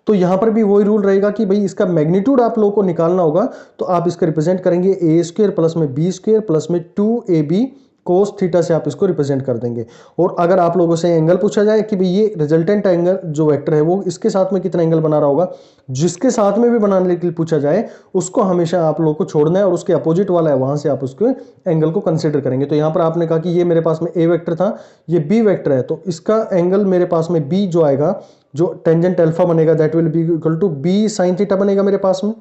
तो यहां पर भी वही रूल रहेगा कि भाई इसका मैग्नीट्यूड आप लोगों को निकालना होगा, तो आप इसका रिप्रेजेंट करेंगे a² प्लस में b² प्लस में 2ab कोस थीटा से आप इसको रिप्रेजेंट कर देंगे। और अगर आप लोगों से एंगल पूछा जाए कि भाई ये रिजल्टेंट एंगल जो वेक्टर है वो इसके साथ में कितना एंगल बना रहा होगा, जिसके साथ में भी बनाने के लिए पूछा जाए उसको हमेशा आप लोगों को छोड़ना है और उसके अपोजिट वाला है वहां से आप उसके एंगल को कंसिडर करेंगे। तो यहां पर आपने कहा कि ये मेरे पास में ए वेक्टर था, ये बी वेक्टर है, तो इसका एंगल मेरे पास में बी जो आएगा, जो टेंजेंट अल्फा बनेगा, that will be equal to B sine theta बनेगा मेरे पास में,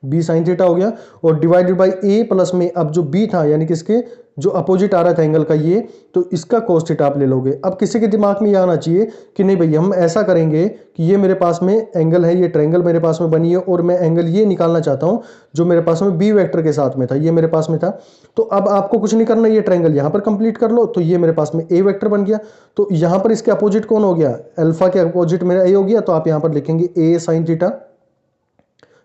बी साइन थीटा हो गया, और डिवाइडेड बाई ए प्लस में अब जो बी था यानी कि इसके जो अपोजिट आ रहा था एंगल का ये, तो इसका कोस थीटा आप ले लोगे। अब किसी के दिमाग में ये आना चाहिए कि नहीं भाई हम ऐसा करेंगे कि ये मेरे पास में एंगल है, ये ट्रायंगल मेरे पास में बनी है और मैं एंगल ये निकालना चाहता हूं जो मेरे पास में बी वेक्टर के साथ में था, ये मेरे पास में था। तो अब आपको कुछ नहीं करना, ये ट्रायंगल यहां पर कंप्लीट कर लो, तो ये मेरे पास में ए वेक्टर बन गया। तो यहां पर इसके अपोजिट कौन हो गया, अल्फा के अपोजिट मेरा ए हो गया, तो आप यहां पर लिखेंगे a sine theta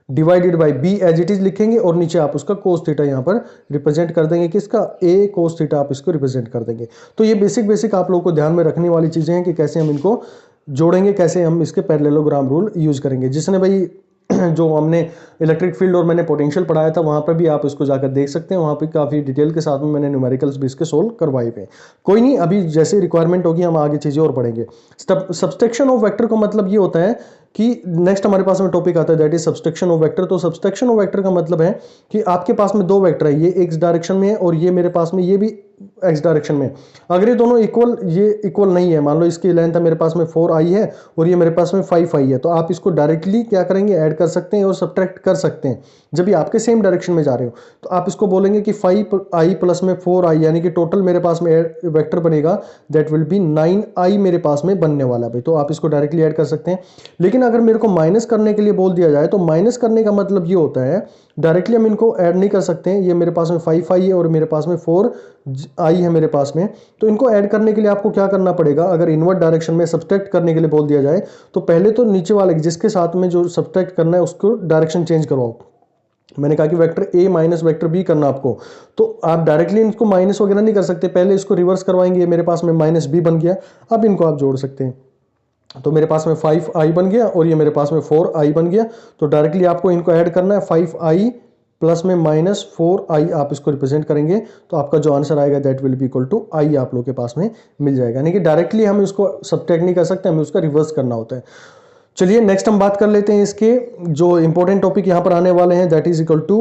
divided by b as it is लिखेंगे, और नीचे आप उसका कोस थीटा यहां पर रिप्रेजेंट कर देंगे, किसका, ए कोस थीटा आप इसको रिप्रेजेंट कर देंगे। तो ये बेसिक आप लोगों को ध्यान में रखने वाली चीजें हैं कि कैसे हम इनको जोड़ेंगे, कैसे हम इसके पैरेललोग्राम रूल यूज करेंगे। जिसने भाई जो हमने इलेक्ट्रिक फील्ड और मैंने पोटेंशियल पढ़ाया था वहां पर भी आप इसको जाकर देख सकते हैं, वहां पे काफी डिटेल के साथ में मैंने न्यूमेरिकल्स भी इसके सोल्व करवाए पे। कोई नहीं, अभी जैसे रिक्वायरमेंट होगी हम आगे चीजें और पढ़ेंगे। सब्सट्रैक्शन ऑफ वेक्टर का मतलब ये होता है कि नेक्स्ट हमारे पास में टॉपिक आता है that is subtraction of vector. तो सब्सट्रैक्शन ऑफ वेक्टर का मतलब है कि आपके पास में दो वेक्टर है, ये एक्स डायरेक्शन में है और ये मेरे पास में ये भी एक्स डायरेक्शन में। अगर ये दोनों इक्वल नहीं है, मान लो इसकी लेंथ है मेरे पास में 4i है और ये मेरे पास में 5i है, तो आप इसको डायरेक्टली क्या करेंगे, ऐड कर सकते हैं और सब्ट्रैक्ट कर सकते हैं। जब ये आपके सेम डायरेक्शन में जा रहे हो तो आप इसको बोलेंगे कि 5i प्लस में 4i, यानी कि टोटल मेरे पास में वेक्टर बनेगा दैट विल बी 9i मेरे पास में बनने वाला भाई। तो आप इसको डायरेक्टली ऐड कर सकते हैं। लेकिन अगर मेरे को माइनस करने के लिए बोल दिया जाए तो माइनस करने का मतलब ये होता है डायरेक्टली हम इनको ऐड नहीं कर सकते हैं। ये मेरे पास में 5i है और मेरे पास में 4i है मेरे पास में, तो इनको ऐड करने के लिए आपको क्या करना पड़ेगा, अगर इनवर्ट डायरेक्शन में सब्ट्रैक्ट करने के लिए बोल दिया जाए तो पहले तो नीचे वाले जिसके साथ में जो सब्ट्रैक्ट करना है उसको डायरेक्शन चेंज करवाओ। मैंने कहा कि vector A minus vector B करना आपको, तो आप डायरेक्टली इनको माइनस वगैरह नहीं कर सकते, पहले इसको रिवर्स करवाएंगे। ये मेरे पास में माइनस बी बन गया, अब इनको आप जोड़ सकते हैं। तो मेरे पास में 5i बन गया और ये मेरे पास में 4i बन गया। तो डायरेक्टली आपको इनको ऐड करना है, 5i प्लस में माइनस 4i आप इसको रिप्रेजेंट करेंगे, तो आपका जो आंसर आएगा that will be equal to i आप लोग के पास में मिल जाएगा। यानी कि डायरेक्टली हम इसको सब्ट्रैक्ट नहीं कर सकते, हमें उसका रिवर्स करना होता है। चलिए नेक्स्ट हम बात कर लेते हैं इसके जो इंपॉर्टेंट टॉपिक यहाँ पर आने वाले हैं दैट इज इक्वल टू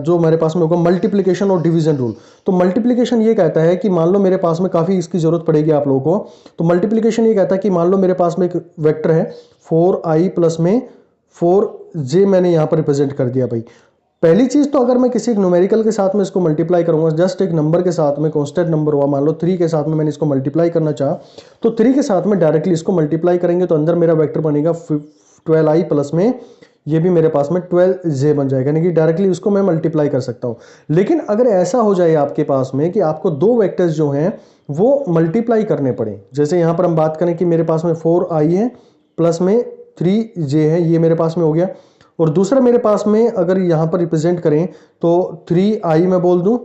जो मेरे पास में होगा मल्टीप्लिकेशन और डिवीजन रूल। तो मल्टीप्लिकेशन ये कहता है कि मान लो मेरे पास में काफ़ी इसकी जरूरत पड़ेगी आप लोगों को। तो मल्टीप्लिकेशन ये कहता है कि मान लो मेरे पास में एक वेक्टर है 4i प्लस में 4j मैंने यहाँ पर रिप्रेजेंट कर दिया भाई। पहली चीज तो अगर मैं किसी एक न्यूमेरिकल के साथ में इसको मल्टीप्लाई करूंगा, जस्ट एक नंबर के साथ में, कांस्टेंट नंबर हुआ मान लो 3 के साथ में मैंने इसको मल्टीप्लाई करना चाहा, तो 3 के साथ में डायरेक्टली इसको मल्टीप्लाई करेंगे तो अंदर मेरा वेक्टर बनेगा 12i प्लस में ये भी मेरे पास में 12j बन जाएगा, यानी कि डायरेक्टली उसको मैं मल्टीप्लाई कर सकता हूं। लेकिन अगर ऐसा हो जाए आपके पास में कि आपको दो वेक्टर्स जो हैं वो मल्टीप्लाई करने पड़े, जैसे यहां पर हम बात करें कि मेरे पास में 4i है प्लस में 3j है, ये मेरे पास में हो गया, और दूसरा मेरे पास में अगर यहां पर रिप्रेजेंट करें तो 3i मैं बोल दूं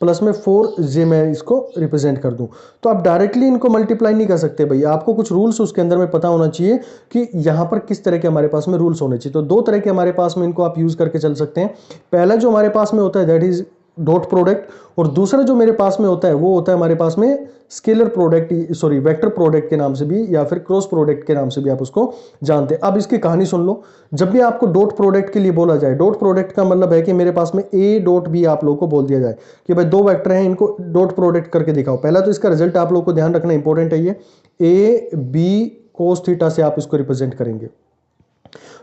प्लस में 4j मैं इसको रिप्रेजेंट कर दूं, तो आप डायरेक्टली इनको मल्टीप्लाई नहीं कर सकते भाई। आपको कुछ रूल्स उसके अंदर में पता होना चाहिए कि यहां पर किस तरह के हमारे पास में रूल्स होने चाहिए। तो दो तरह के हमारे पास में इनको आप यूज करके चल सकते हैं। पहला जो हमारे पास में होता है दैट इज डॉट प्रोडक्ट, और दूसरा जो मेरे पास में होता है वो होता है हमारे पास में scalar product, sorry vector product के नाम से भी या फिर क्रॉस प्रोडक्ट के नाम से भी आप उसको जानते हैं। अब इसकी कहानी सुन लो। जब भी आपको डॉट प्रोडक्ट के लिए बोला जाए, डॉट प्रोडक्ट का मतलब है कि मेरे पास में ए डॉट बी आप लोगों को बोल दिया जाए कि भाई दो वेक्टर हैं, इनको डॉट प्रोडक्ट करके दिखाओ। पहला तो इसका रिजल्ट आप लोगों को ध्यान रखना इंपॉर्टेंट है, ये ए बी कोस थीटा से आप इसको रिप्रेजेंट करेंगे।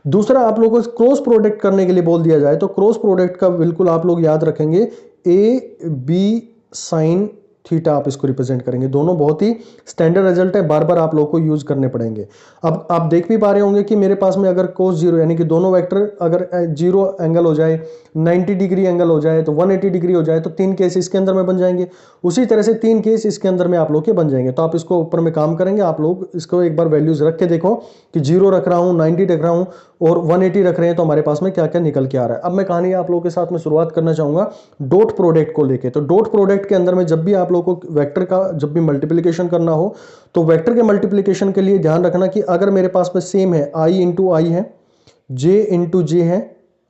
दूसरा आप लोगों को क्रॉस प्रोडक्ट करने के लिए बोल दिया जाए तो क्रॉस प्रोडक्ट का बिल्कुल आप लोग याद रखेंगे ए बी साइन थीटा आप इसको रिप्रेजेंट करेंगे। दोनों बहुत ही स्टैंडर्ड रिजल्ट है, बार बार आप लोगों को यूज करने पड़ेंगे। अब आप देख भी पा रहे होंगे कि मेरे पास में अगर कोस जीरो यानी कि दोनों वेक्टर अगर जीरो एंगल हो जाए, 90 डिग्री एंगल हो जाए, तो 180 डिग्री हो जाए, तो 3 केस इसके अंदर में बन जाएंगे। उसी तरह से 3 केस इसके अंदर में आप लोग के बन जाएंगे। तो आप इसको ऊपर में काम करेंगे, आप लोग इसको एक बार वैल्यूज रख के देखो कि 0 रख रहा हूं, 90 रख रहा हूं और 180 रख रहे हैं, तो हमारे पास में क्या क्या निकल के आ रहा है। अब मैं कहानी आप लोगों के साथ में शुरुआत करना चाहूंगा डॉट प्रोडक्ट को लेके। तो डॉट प्रोडक्ट के अंदर में जब भी आप लोगों को वेक्टर का जब भी मल्टीप्लिकेशन करना हो, तो वेक्टर के मल्टीप्लिकेशन के लिए ध्यान रखना कि अगर मेरे पास में सेम है, आई इंटू आई है, जे इंटू जे है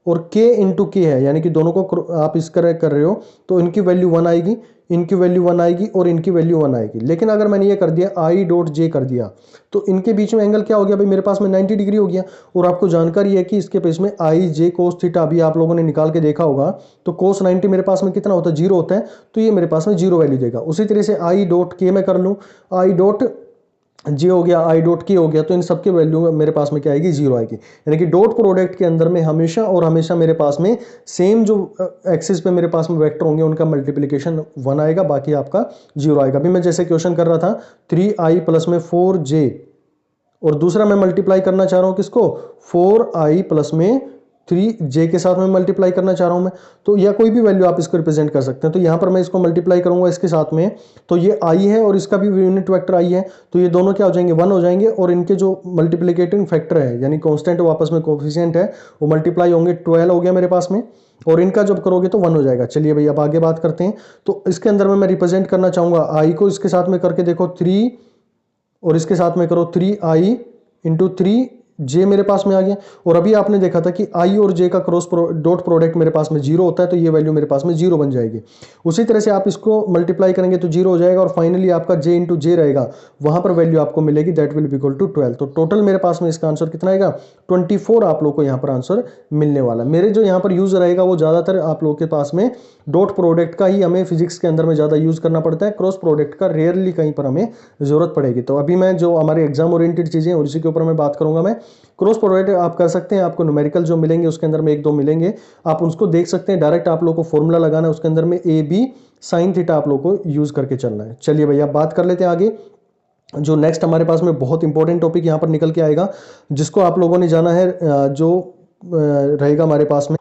और के इंटू के है, यानी कि दोनों को आप इस तरह कर रहे हो तो इनकी वैल्यू 1 आएगी, इनकी वैल्यू 1 आएगी और इनकी वैल्यू 1 आएगी। लेकिन अगर मैंने ये कर दिया आई डॉट जे कर दिया तो इनके बीच में एंगल क्या हो गया भाई, मेरे पास में 90 डिग्री हो गया। और आपको जानकारी है कि इसके पेज में आई जे कोस थीटा अभी आप लोगों ने निकाल के देखा होगा, तो कोस 90 मेरे पास में कितना होता है, 0 होता है, तो ये मेरे पास में 0 वैल्यू देगा। उसी तरह से आई डॉट के में कर लूँ, आई डॉट जी हो गया, आई डॉट की हो गया, तो इन सबके वैल्यू मेरे पास में क्या आएगी, 0 आएगी। यानी कि डॉट प्रोडक्ट के अंदर में हमेशा और हमेशा मेरे पास में सेम जो एक्सिस पे मेरे पास में वेक्टर होंगे उनका मल्टीप्लिकेशन 1 आएगा, बाकी आपका 0 आएगा। अभी मैं जैसे क्वेश्चन कर रहा था 3i प्लस में 4j, और दूसरा मैं मल्टीप्लाई करना चाह रहा हूं किसको, 4i प्लस में 3j के साथ में मल्टीप्लाई करना चाह रहा हूं मैं, तो या कोई भी वैल्यू आप इसको रिप्रेजेंट कर सकते हैं। तो यहां पर मैं इसको मल्टीप्लाई करूंगा इसके साथ में, तो ये i है और इसका भी यूनिट वेक्टर i है, तो ये दोनों क्या हो जाएंगे, 1 हो जाएंगे। और इनके जो मल्टीप्लिकेटिंग फैक्टर है यानी कांस्टेंट वो आपस में कोफिशिएंट है, वो मल्टीप्लाई होंगे, 12 हो गया मेरे पास में, और इनका जब करोगे तो 1 हो जाएगा। चलिए भाई अब आगे बात करते हैं। तो इसके अंदर में मैं रिप्रेजेंट करना चाहूंगा i को, इसके साथ में करके देखो 3 और इसके साथ में करो 3i इंटू 3j मेरे पास में आ गया। और अभी आपने देखा था कि i और j का क्रॉस डॉट प्रोडक्ट मेरे पास में 0 होता है, तो ये वैल्यू मेरे पास में 0 बन जाएगी। उसी तरह से आप इसको मल्टीप्लाई करेंगे तो 0 हो जाएगा, और फाइनली आपका j इंटू जे रहेगा, वहां पर वैल्यू आपको मिलेगी, that will be equal to 12। तो टोटल मेरे पास में इसका आंसर कितना आएगा, 24 आप लोग को यहाँ पर आंसर मिलने वाला। मेरे जो यहाँ पर यूज रहेगा वो ज्यादातर आप लोग के पास में डॉट प्रोडक्ट का ही हमें फिजिक्स के अंदर में ज्यादा यूज करना पड़ता है, क्रॉस प्रोडक्ट का रेयरली कहीं पर हमें जरूरत पड़ेगी। तो अभी मैं जो हमारे एग्जाम ओरिएंटेड चीजें और इसी के ऊपर मैं बात करूंगा। मैं क्रॉस प्रोडक्ट आप कर सकते हैं, आपको न्यूमेरिकल जो मिलेंगे उसके अंदर में 1-2 मिलेंगे, आप उसको देख सकते हैं। डायरेक्ट आप लोग को फॉर्मूला लगाना है, उसके अंदर में ए बी साइन थीटा आप लोग को यूज करके चलना है। चलिए भैया बात कर लेते हैं आगे। जो नेक्स्ट हमारे पास में बहुत इंपॉर्टेंट टॉपिक यहाँ पर निकल के आएगा, जिसको आप लोगों ने जाना है, जो रहेगा हमारे पास में,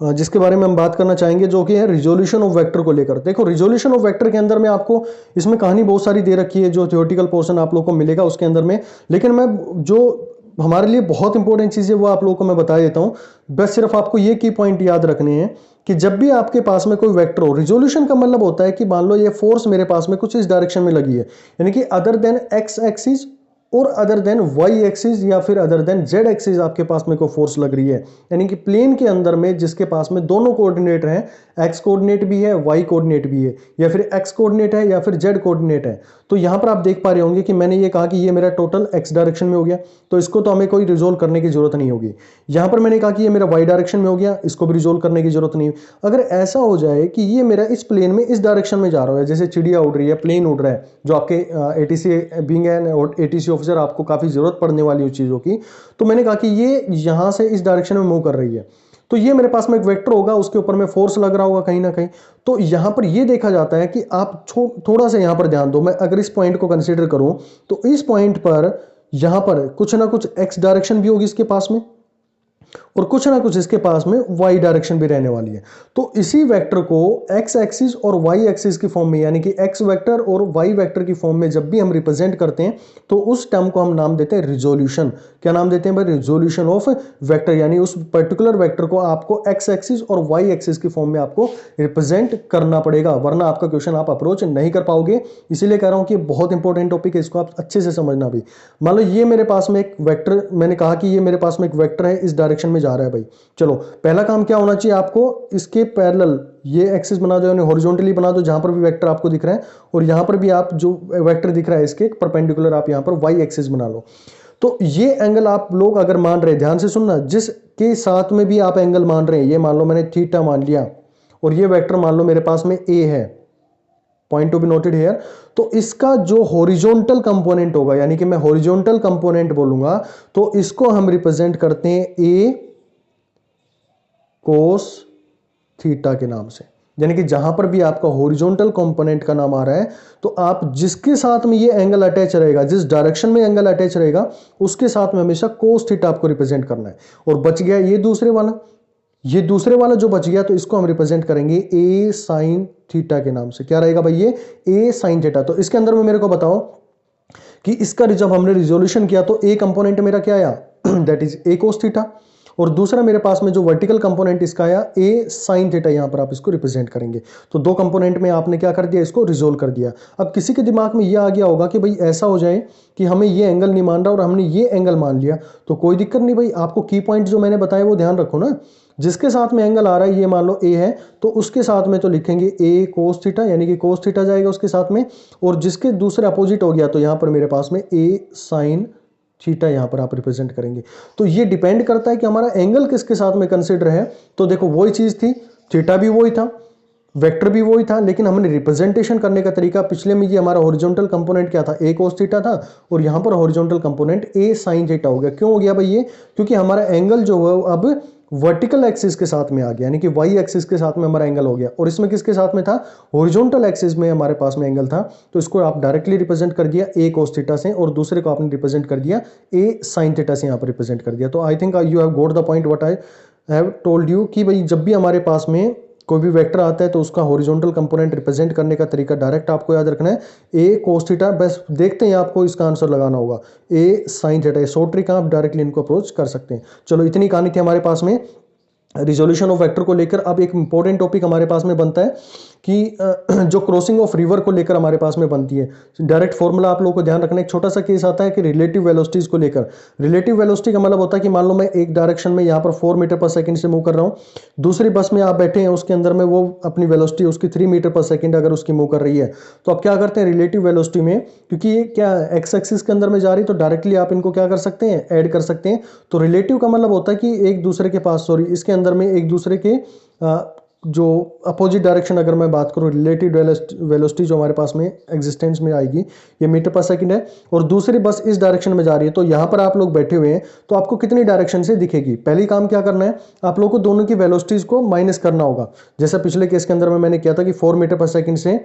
जिसके बारे में हम बात करना चाहेंगे, जो कि है रिजोल्यूशन ऑफ वेक्टर को लेकर। देखो रिजोल्यूशन ऑफ वेक्टर के अंदर में आपको इसमें कहानी बहुत सारी दे रखी है, जो थ्योरेटिकल पोर्शन आप लोग को मिलेगा उसके अंदर में, लेकिन मैं जो हमारे लिए बहुत इंपॉर्टेंट चीज है वो आप लोगों को मैं बता देता हूं। बस सिर्फ आपको ये की पॉइंट याद रखने हैं कि जब भी आपके पास में कोई वेक्टर हो, रिजोल्यूशन का मतलब होता है कि मान लो ये फोर्स मेरे पास में कुछ इस डायरेक्शन में लगी है, यानी कि अदर देन एक्स एक्सिस और अदर देन वाई एक्सिस या फिर अदर देन जेड एक्सिस आपके पास में कोई फोर्स लग रही है, यानी कि प्लेन के अंदर में जिसके पास में दोनों कोऑर्डिनेट हैं, एक्स कोऑर्डिनेट भी है, वाई कोऑर्डिनेट भी है, या फिर एक्स कोऑर्डिनेट है या फिर जेड कोऑर्डिनेट है। तो यहां पर आप देख पा रहे होंगे कि मैंने ये कहा कि ये मेरा टोटल एक्स डायरेक्शन में हो गया, तो इसको तो हमें कोई रिजोल्व करने की जरूरत नहीं होगी। यहां पर मैंने कहा कि ये मेरा वाई डायरेक्शन में हो गया, इसको भी रिजोल्व करने की जरूरत नहीं। अगर ऐसा हो जाए कि ये मेरा इस प्लेन में इस डायरेक्शन में जा रहा है, जैसे चिड़िया उड़ रही है, प्लेन उड़ रहा है, जो आपके ATC being an ATC officer आपको काफी जरूरत पड़ने वाली उन चीजों की, तो मैंने कहा कि ये यहां से इस डायरेक्शन में मूव कर रही है, तो ये मेरे पास में एक वेक्टर होगा, उसके ऊपर में फोर्स लग रहा होगा कहीं ना कहीं। तो यहां पर ये देखा जाता है कि आप थोड़ा सा यहां पर ध्यान दो। मैं अगर इस पॉइंट को कंसीडर करूं तो इस पॉइंट पर यहां पर कुछ ना कुछ एक्स डायरेक्शन भी होगी इसके पास में, और कुछ ना कुछ इसके पास में वाई डायरेक्शन भी रहने वाली है। तो इसी वेक्टर को एक्स एक्सिस और वाई एक्सिस की फॉर्म में, यानी कि एक्स वेक्टर और वाई वेक्टर की फॉर्म में जब भी हम रिप्रेजेंट करते हैं तो उस टर्म को हम नाम देते हैं रिजोल्यूशन। क्या नाम देते हैं भाई, रिजोल्यूशन ऑफ वेक्टर, यानी उस पर्टिकुलर वेक्टर को आपको एक्स एक्सिस और वाई एक्सिस की फॉर्म में आपको रिप्रेजेंट करना पड़ेगा, वरना आपका क्वेश्चन आप अप्रोच नहीं कर पाओगे। इसीलिए कह रहा हूं कि बहुत इंपॉर्टेंट टॉपिक है, इसको आप अच्छे से समझना भी। मान लो ये मेरे पास में एक वेक्टर, मैंने कहा कि ये मेरे पास में एक वेक्टर है इस डायरेक्शन डायरेक्शन में जा रहा है भाई। चलो पहला काम क्या होना चाहिए आपको, इसके पैरेलल ये एक्सिस बना दो, यानी हॉरिजॉन्टली बना दो जहां पर भी वेक्टर आपको दिख रहा है, और यहां पर भी आप जो वेक्टर दिख रहा है इसके परपेंडिकुलर आप यहां पर वाई एक्सिस बना लो। तो ये एंगल आप लोग अगर मान रहे हैं, ध्यान से सुनना, जिसके साथ में भी आप एंगल मान रहे हैं, ये मान लो मैंने थीटा मान लिया और ये वेक्टर मान लो मेरे पास में ए है, point to be noted here. तो इसका जो हॉरिजॉन्टल कंपोनेंट होगा, यानी कि मैं हॉरिजॉन्टल कंपोनेंट बोलूंगा, तो इसको हम रिप्रेजेंट करते हैं ए कोस थीटा के नाम से। यानी कि जहां पर भी आपका हॉरिजॉन्टल कंपोनेंट का नाम आ रहा है, तो आप जिसके साथ में ये एंगल अटैच रहेगा, जिस डायरेक्शन में एंगल अटैच रहेगा, उसके साथ में हमेशा कोस थीटा आपको रिप्रेजेंट करना है। और बच गया ये दूसरे वाला, ये दूसरे वाला जो बच गया, तो इसको हम रिप्रेजेंट करेंगे ए साइन थीटा के नाम से। क्या रहेगा भाई, ये ए साइन थीटा। तो इसके अंदर में मेरे को बताओ कि इसका जब हमने रिजोल्यूशन किया तो ए कंपोनेंट मेरा क्या आया, that is a cos theta, और दूसरा मेरे पास में जो वर्टिकल कंपोनेंट इसका आया ए साइन थीटा। यहां पर आप इसको रिप्रेजेंट करेंगे, तो दो कंपोनेंट में आपने क्या कर दिया, इसको रिजोल्व कर दिया। अब किसी के दिमाग में यह आ गया होगा कि भाई ऐसा हो जाए कि हमें ये एंगल नहीं मान रहा और हमने ये एंगल मान लिया, तो कोई दिक्कत नहीं भाई, आपको की पॉइंट जो मैंने बताया वो ध्यान रखो ना। जिसके साथ में एंगल आ रहा है, ये मान लो ए है, तो उसके साथ में तो लिखेंगे ए कोस थीटा, यानी कि कोस थीटा जाएगा उसके साथ में, और जिसके दूसरे अपोजिट हो गया तो यहां पर मेरे पास में ए साइन थीटा यहां पर आप रिप्रेजेंट करेंगे। तो ये डिपेंड करता है कि हमारा एंगल किसके साथ में कंसीडर है। तो देखो वही चीज थी, थीटा भी वही था, वेक्टर भी वही था, लेकिन हमने रिप्रेजेंटेशन करने का तरीका, पिछले में ये हमारा हॉरिजॉन्टल कंपोनेंट क्या था, ए कोस थीटा था, और यहां पर हॉरिजॉन्टल कंपोनेंट ए साइन थीटा हो गया। क्यों हो गया भाई ये, क्योंकि हमारा एंगल जो है अब वर्टिकल एक्सिस के साथ में आ गया, यानी कि वाई एक्सिस के साथ में हमारा एंगल हो गया, और इसमें किसके साथ में था, हॉरिजॉन्टल एक्सिस में हमारे पास में एंगल था। तो इसको आप डायरेक्टली रिप्रेजेंट कर दिया ए कोस थीटा से, और दूसरे को आपने रिप्रेजेंट कर दिया ए साइन थीटा से, यहां पर रिप्रेजेंट कर दिया। तो I think you have got the point what I have told you, कि भाई जब भी हमारे पास में कोई भी वेक्टर आता है तो उसका हॉरिजॉन्टल कंपोनेंट रिप्रेजेंट करने का तरीका डायरेक्ट आपको याद रखना है, ए कोस थीटा। बस देखते हैं आपको इसका आंसर लगाना होगा ए साइन थीटा। सो ट्रिक आप डायरेक्टली इनको अप्रोच कर सकते हैं। चलो इतनी कहानी थी हमारे पास में रिजोल्यूशन ऑफ वेक्टर को लेकर। अब एक इंपॉर्टेंट टॉपिक हमारे पास में बनता है कि जो क्रॉसिंग ऑफ रिवर को लेकर हमारे पास में बनती है। डायरेक्ट फॉर्मूला आप लोगों को ध्यान रखना, एक छोटा सा केस आता है कि रिलेटिव वेलोसिटीज को लेकर। रिलेटिव वेलोसिटी का मतलब होता है कि मान लो मैं एक डायरेक्शन में यहाँ पर 4 मीटर पर सेकंड से मूव कर रहा हूँ, दूसरी बस में आप बैठे हैं, उसके अंदर में वो अपनी वेलोसिटी उसकी 3 मीटर पर सेकंड अगर उसकी मूव कर रही है, तो आप क्या करते हैं रिलेटिव वेलोसिटी में, क्योंकि ये क्या एक्स एक्सिस के अंदर में जा रही है, तो डायरेक्टली आप इनको क्या कर सकते हैं, ऐड कर सकते हैं। तो रिलेटिव का मतलब होता है कि एक दूसरे के पास, सॉरी इसके अंदर में एक दूसरे के जो अपोजिट डायरेक्शन, अगर मैं बात करूं रिलेटिव वेलोसिटी जो हमारे पास में एग्जिस्टेंस में आएगी, ये मीटर पर सेकंड है, और दूसरी बस इस डायरेक्शन में जा रही है, तो यहां पर आप लोग बैठे हुए हैं, तो आपको कितनी डायरेक्शन से दिखेगी। पहली काम क्या करना है, आप लोगों को दोनों की वेलोसिटीज को माइनस करना होगा। जैसे पिछले केस के अंदर में मैंने किया था कि 4 मीटर पर सेकंड से,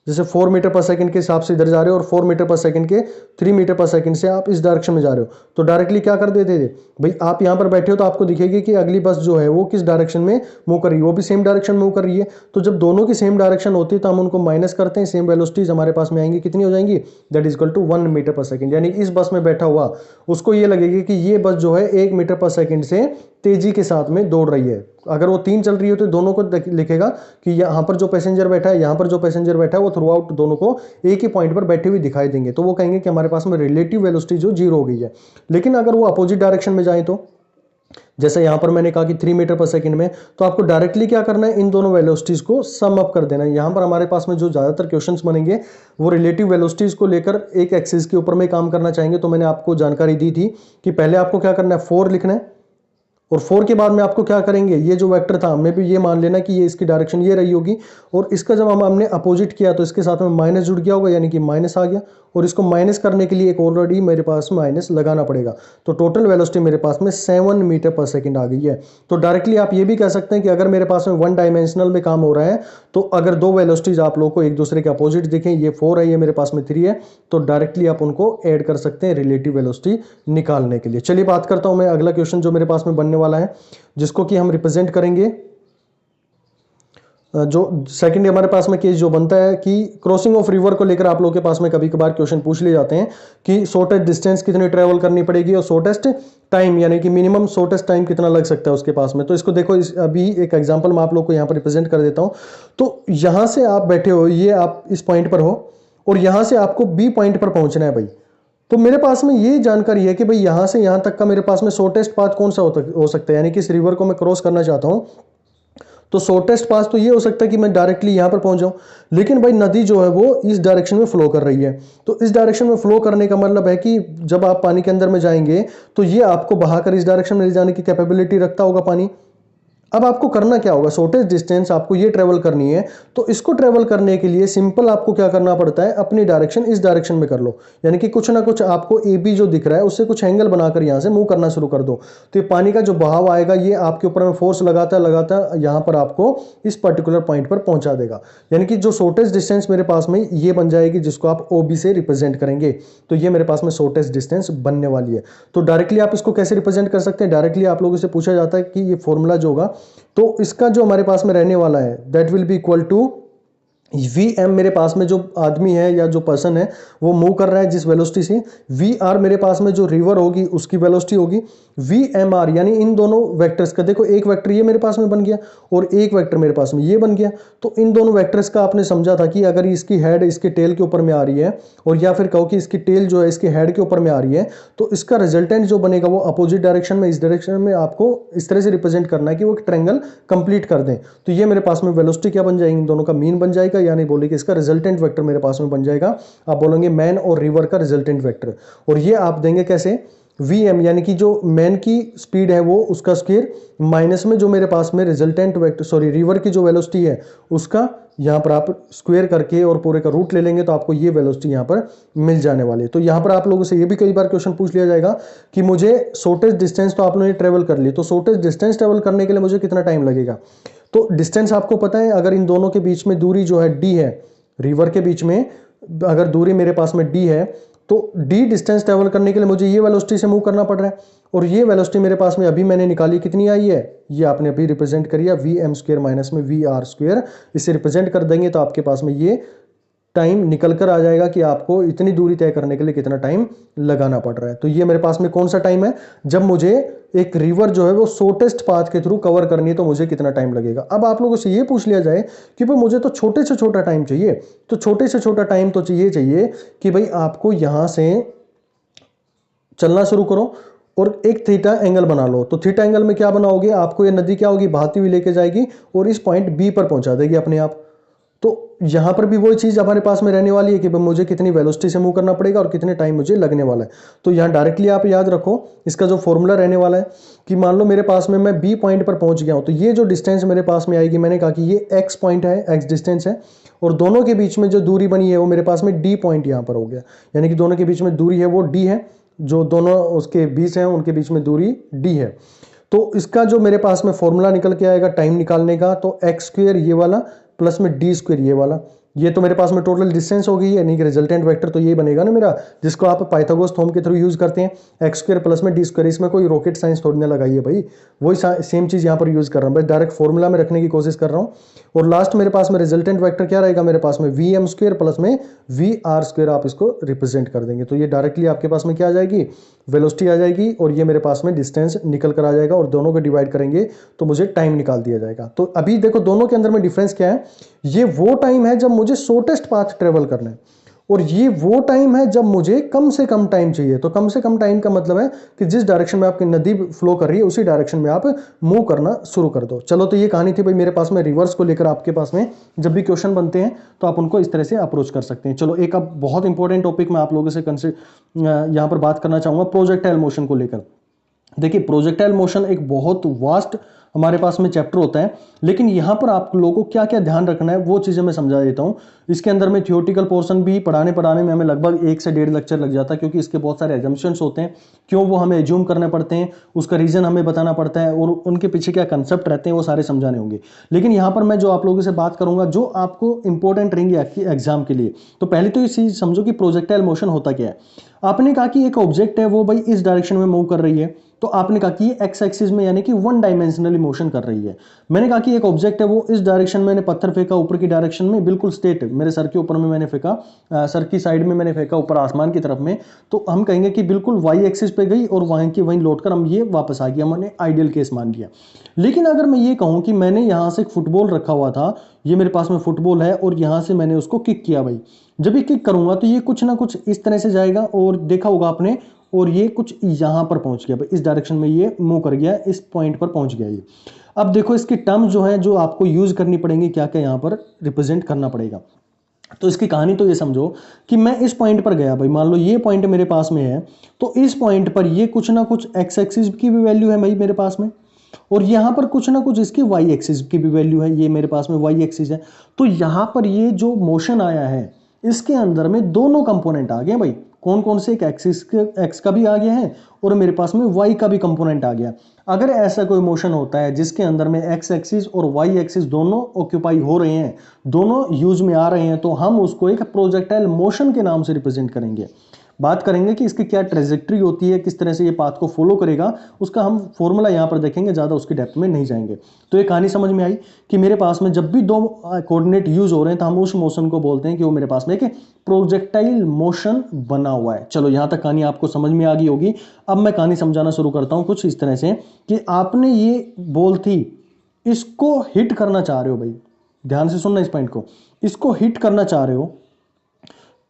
जैसे 4 मीटर पर सेकंड के हिसाब से इधर जा रहे हो, और 4 मीटर पर सेकंड के 3 मीटर पर सेकंड से आप इस डायरेक्शन में जा रहे हो, तो डायरेक्टली क्या कर देते थे भाई, आप यहां पर बैठे हो तो आपको दिखेगी कि अगली बस जो है वो किस डायरेक्शन में मूव कर रही है, वो भी सेम डायरेक्शन मूव कर रही है। तो जब दोनों की सेम डायरेक्शन होती है तो हम उनको माइनस करते हैं, सेम वेलोसिटीज हमारे पास में आएंगी, कितनी हो जाएंगी, that is equal to 1 metre पर सेकंड। यानी इस बस में बैठा हुआ उसको ये लगेगी कि ये बस जो है 1 मीटर पर सेकंड से तेजी के साथ में दौड़ रही है। अगर वो 3 चल रही है तो दोनों को लिखेगा कि यहाँ पर जो पैसेंजर बैठा है, यहाँ पर जो पैसेंजर बैठा है, वो थ्रू आउट दोनों को एक ही पॉइंट पर बैठे हुए दिखाई देंगे। तो वो कहेंगे कि हमारे पास में रिलेटिव वेलोसिटी जो 0 हो गई है। लेकिन अगर वो अपोजिट डायरेक्शन में जाए, तो जैसे यहां पर मैंने कहा कि 3 मीटर पर सेकंड में, तो आपको डायरेक्टली क्या करना है, इन दोनों वेलोसिटीज को सम अप कर देना है। यहां पर हमारे पास में जो ज्यादातर क्वेश्चंस बनेंगे वो रिलेटिव वेलोसिटीज को लेकर एक एक्सिस के ऊपर में काम करना चाहेंगे। तो मैंने आपको जानकारी दी थी कि पहले आपको क्या करना है, 4 लिखना है, और 4 के बाद में आपको क्या करेंगे, ये जो वेक्टर था हमें भी ये मान लेना कि ये इसकी डायरेक्शन ये रही होगी, और इसका जब हमने अपोजिट किया तो इसके साथ में माइनस जुड़ गया होगा, यानी कि माइनस आ गया, और इसको माइनस करने के लिए एक ऑलरेडी मेरे पास माइनस लगाना पड़ेगा। तो टोटल वेलोसिटी मेरे पास में 7 मीटर पर सेकंड आ गई है। तो डायरेक्टली आप ये भी कह सकते हैं कि अगर मेरे पास में 1 डायमेंशनल में काम हो रहा है, तो अगर दो वेलोसिटीज आप लोग को एक दूसरे के अपोजिट दिखें, ये 4 है, ये मेरे पास में 3 है, तो डायरेक्टली आप उनको ऐड कर सकते हैं रिलेटिव वेलोसिटी निकालने के लिए। चलिए बात करता हूं मैं अगला क्वेश्चन जो मेरे पास में बनने वाला है, जिसको कि हम रिप्रेजेंट करेंगे। जो सेकंड हमारे पास में केस जो बनता है कि क्रॉसिंग ऑफ रिवर को लेकर आप लोगों के पास में कभी कभार क्वेश्चन पूछ लिए जाते हैं कि शॉर्टेस्ट डिस्टेंस कितनी ट्रेवल करनी पड़ेगी और शॉर्टेस्ट टाइम, यानी कि मिनिमम शॉर्टेस्ट टाइम कितना लग सकता है उसके पास में। तो इसको देखो, अभी एक एग्जांपल मैं आप लोग को यहाँ पर रिप्रेजेंट कर देता हूँ। तो यहाँ से आप बैठे हो, ये आप इस पॉइंट पर हो, और यहाँ से आपको बी पॉइंट पर पहुंचना है भाई। तो मेरे पास में ये जानकारी है कि भाई यहाँ से यहाँ तक का मेरे पास में शॉर्टेस्ट पाथ कौन सा हो सकता है, यानी कि इस रिवर को मैं क्रॉस करना चाहता हूँ तो शॉर्टेस्ट पाथ तो ये हो सकता है कि मैं डायरेक्टली यहाँ पर पहुंच जाऊं, लेकिन भाई नदी जो है वो इस डायरेक्शन में फ्लो कर रही है। तो इस डायरेक्शन में फ्लो करने का मतलब है कि जब आप पानी के अंदर में जाएंगे तो ये आपको बहाकर इस डायरेक्शन में ले जाने की कैपेबिलिटी रखता होगा पानी। अब आपको करना क्या होगा, शॉर्टेस्ट डिस्टेंस आपको ये ट्रेवल करनी है, तो इसको ट्रेवल करने के लिए सिंपल आपको क्या करना पड़ता है, अपनी डायरेक्शन इस डायरेक्शन में कर लो, यानी कि कुछ ना कुछ आपको ए बी जो दिख रहा है उससे कुछ एंगल बनाकर यहां से मूव करना शुरू कर दो। तो ये पानी का जो बहाव आएगा ये आपके ऊपर में फोर्स लगाता लगाता यहां पर आपको इस पर्टिकुलर पॉइंट पर पहुंचा देगा, यानी कि जो शॉर्टेस्ट डिस्टेंस मेरे पास में ये बन जाएगी जिसको आप ओ बी से रिप्रेजेंट करेंगे। तो ये मेरे पास में शॉर्टेस्ट डिस्टेंस बनने वाली है। तो डायरेक्टली आप इसको कैसे रिप्रेजेंट कर सकते हैं, डायरेक्टली आप लोगों से पूछा जाता है कि ये फॉर्मूला जो होगा, तो इसका जो हमारे पास में रहने वाला है that will be equal to V M, मेरे पास में जो आदमी है या जो पर्सन है वो मूव कर रहा है जिस वेलोसिटी से, वी आर मेरे पास में जो रिवर होगी उसकी वेलोसिटी होगी, वी एम आर यानी इन दोनों वेक्टर्स का, देखो एक वेक्टर ये मेरे पास में बन गया और एक वेक्टर मेरे पास में ये बन गया। तो इन दोनों वेक्टर्स का आपने समझा था कि अगर इसकी हेड इसके टेल के ऊपर में आ रही है और या फिर कहो कि इसकी टेल जो है इसके हेड के ऊपर में आ रही है, तो इसका रिजल्टेंट जो बनेगा वो अपोजिट डायरेक्शन में, इस डायरेक्शन में आपको इस तरह से रिप्रेजेंट करना है कि वो एक ट्रायंगल कंप्लीट कर दें। तो ये मेरे पास में वेलोसिटी क्या बन जाएगी, इन दोनों का मीन बन जाएगा, यानी बोले कि इसका रिजल्टेंट वेक्टर मेरे पास में बन जाएगा। आप बोलेंगे मैन और रिवर का रिजल्टेंट वेक्टर, और ये आप देंगे कैसे, Vm यानी कि जो मैन की स्पीड है वो उसका स्क्वायर माइनस में जो मेरे पास में रिजल्टेंट वेक्टर सॉरी रिवर की जो वेलोसिटी है उसका यहां पर आप स्क्वायर करके और पूरे का रूट ले लेंगे तो आपको ये वेलोसिटी यहां पर मिल जाने वाली है। तो यहां पर आप लोगों से ये भी कई बार क्वेश्चन पूछ लिया जाएगा कि मुझे शॉर्टेस्ट डिस्टेंस तो आप लोगों ने ट्रेवल कर ली, तो शॉर्टेस्ट डिस्टेंस ट्रेवल करने के लिए मुझे कितना टाइम लगेगा। तो डिस्टेंस आपको पता है, अगर इन दोनों के बीच में दूरी जो है डी है, रिवर के बीच में अगर दूरी मेरे पास में डी है तो d डिस्टेंस ट्रेवल करने के लिए मुझे ये वेलोसिटी से मूव करना पड़ रहा है, और ये वेलोसिटी मेरे पास में अभी मैंने निकाली कितनी आई है, ये आपने अभी रिप्रेजेंट करिए वी एम स्क्वायर माइनस में वी आर स्क्वायर, इसे रिप्रेजेंट कर देंगे तो आपके पास में ये टाइम निकल कर आ जाएगा कि आपको इतनी दूरी तय करने के लिए कितना टाइम लगाना पड़ रहा है। तो ये मेरे पास में कौन सा टाइम है, जब मुझे एक रिवर जो है वो शॉर्टेस्ट पाथ के थ्रू कवर करनी है तो मुझे कितना टाइम लगेगा। अब आप लोगों से ये पूछ लिया जाए कि भाई मुझे तो छोटे से छोटा टाइम चाहिए, तो छोटे से छोटा टाइम तो चाहिए कि भाई आपको यहां से चलना शुरू करो और एक थीटा एंगल बना लो। तो थीटा एंगल में क्या बनाओगे, आपको ये नदी क्या होगी, बहाती हुई लेके जाएगी और इस पॉइंट बी पर पहुंचा देगी अपने आप। तो यहां पर भी वही चीज हमारे पास में रहने वाली है कि मुझे कितनी वेलोसिटी से मूव करना पड़ेगा और कितने टाइम मुझे लगने वाला है। तो यहां डायरेक्टली आप याद रखो इसका जो फॉर्मूला रहने वाला है कि मान लो मेरे पास में मैं बी पॉइंट पर पहुंच गया हूं, तो ये जो डिस्टेंस मेरे पास में आएगी, मैंने कहा कि ये एक्स पॉइंट है, एक्स डिस्टेंस है, और दोनों के बीच में जो दूरी बनी है वो मेरे पास में डी पॉइंट यहां पर हो गया, यानी कि दोनों के बीच में दूरी है वो डी है, जो दोनों उसके बीच हैं उनके बीच में दूरी डी है। तो इसका जो मेरे पास में फॉर्मूला निकल के आएगा टाइम निकालने का, तो एक्स स्क्वायर ये वाला प्लस में डी स्क्वायर ये वाला, ये तो मेरे पास में टोटल डिस्टेंस हो गई है, यानी कि रिजल्टेंट वेक्टर तो ये बनेगा ना मेरा, जिसको आप पाइथागोरस थ्योरम के थ्रू यूज करते हैं, एक्स स्क्वायर प्लस में डी स्क्वायर। इसमें कोई रॉकेट साइंस थोड़ी ना लगाई है भाई, वही सेम चीज यहाँ पर यूज कर रहा हूँ, बस डायरेक्ट फॉर्मूला में रखने की कोशिश कर रहा हूँ। और लास्ट मेरे पास में रिजल्टेंट वेक्टर क्या रहेगा, मेरे पास में वी एम स्क्वायर प्लस में वी आर स्क्वायर, आप इसको रिप्रेजेंट कर देंगे। तो ये डायरेक्टली आपके पास में क्या आ जाएगी, वेलोसिटी आ जाएगी, और ये मेरे पास में डिस्टेंस निकल कर आ जाएगा, और दोनों को डिवाइड करेंगे तो मुझे टाइम निकाल दिया जाएगा। तो अभी देखो दोनों के अंदर में डिफरेंस क्या है, ये वो टाइम है जब मुझे शॉर्टेस्ट पाथ ट्रेवल करना है, और ये वो टाइम है जब मुझे कम से कम टाइम चाहिए। तो कम से कम टाइम का मतलब है कि जिस डायरेक्शन में आपकी नदी फ्लो कर रही है उसी डायरेक्शन में आप मूव करना शुरू कर दो। चलो, तो ये कहानी थी भाई मेरे पास में रिवर्स को लेकर। आपके पास में जब भी क्वेश्चन बनते हैं तो आप उनको इस तरह से अप्रोच कर सकते हैं। चलो, एक अब बहुत इंपॉर्टेंट टॉपिक मैं आप लोगों से यहां पर बात करना चाहूंगा, प्रोजेक्टाइल मोशन को लेकर। देखिए, प्रोजेक्टाइल मोशन एक बहुत वास्ट हमारे पास में चैप्टर होता है, लेकिन यहां पर आप लोगों को क्या क्या ध्यान रखना है वो चीजें मैं समझा देता हूं। इसके अंदर में थियोरेटिकल पोर्शन भी पढ़ाने में हमें लगभग 1 से 1.5 लेक्चर लग जाता है, क्योंकि इसके बहुत सारे एजम्पशंस होते हैं, क्यों वो हमें एज्यूम करने पड़ते हैं, उसका रीजन हमें बताना पड़ता है, और उनके पीछे क्या कंसेप्ट रहते हैं वो सारे समझाने होंगे। लेकिन यहां पर मैं जो आप लोगों से बात करूंगा जो आपको इंपॉर्टेंट रहेंगे एग्जाम के लिए, तो पहले तो ये चीज समझो कि प्रोजेक्टाइल मोशन होता क्या है। आपने कहा कि एक ऑब्जेक्ट है वो भाई इस डायरेक्शन में मूव कर रही है, तो आपने कहा कि ये एक्स एक्सिस में यानी कि वन डायमेंशनली मोशन कर रही है। मैंने कहा कि एक ऑब्जेक्ट है वो इस डायरेक्शन में, मैंने पत्थर फेंका ऊपर की डायरेक्शन में, बिल्कुल स्ट्रेट मेरे सर के ऊपर में मैंने फेंका, सर की साइड में मैंने फेंका ऊपर आसमान की तरफ में, तो हम कहेंगे कि बिल्कुल वाई एक्सिस पे गई और वहीं की वहीं लौटकर हम ये वापस आ गया, मैंने आइडियल केस मान लिया। लेकिन अगर मैं ये कहूं कि मैंने यहां से एक फुटबॉल रखा हुआ था, ये मेरे पास में फुटबॉल है और यहां से मैंने उसको किक किया भाई, जब ये किक करूंगा तो ये कुछ ना कुछ इस तरह से जाएगा और देखा होगा आपने, और ये कुछ यहां पर पहुंच गया भाई, इस डायरेक्शन में ये मूव कर गया, इस पॉइंट पर पहुंच गया ये। अब देखो इसकी टर्म जो है जो आपको यूज करनी पड़ेंगी, क्या क्या यहां पर रिप्रेजेंट करना पड़ेगा। तो इसकी कहानी तो ये समझो कि मैं इस पॉइंट पर गया भाई, मान लो ये पॉइंट मेरे पास में है, तो इस पॉइंट पर ये कुछ ना कुछ एक्स एक्सिस की भी वैल्यू है भाई मेरे पास में, और यहां पर कुछ ना कुछ इसकी वाई एक्सिस की भी वैल्यू है, ये मेरे पास में वाई एक्सिस है। तो यहां पर ये जो मोशन आया है इसके अंदर में दोनों कंपोनेंट आ गए भाई, कौन कौन से, एक एक्सिस एक्स का भी आ गया है और मेरे पास में वाई का भी कंपोनेंट आ गया। अगर ऐसा कोई मोशन होता है जिसके अंदर में एक्स एक्सिस और वाई एक्सिस दोनों ऑक्यूपाई हो रहे हैं, दोनों यूज में आ रहे हैं, तो हम उसको एक प्रोजेक्टाइल मोशन के नाम से रिप्रेजेंट करेंगे। बात करेंगे कि इसकी क्या ट्रेजेक्ट्री होती है, किस तरह से ये पाथ को फॉलो करेगा, उसका हम फॉर्मूला यहां पर देखेंगे, ज्यादा उसकी डेप्थ में नहीं जाएंगे। तो ये कहानी समझ में आई कि मेरे पास में जब भी दो कोऑर्डिनेट यूज हो रहे हैं तो हम उस मोशन को बोलते हैं कि वो मेरे पास में एक प्रोजेक्टाइल मोशन बना हुआ है। चलो यहां तक कहानी आपको समझ में आ गई होगी। अब मैं कहानी समझाना शुरू करता हूं कुछ इस तरह से कि आपने ये बॉल थी, इसको हिट करना चाह रहे हो भाई, ध्यान से सुनना इस पॉइंट को, इसको हिट करना चाह रहे हो।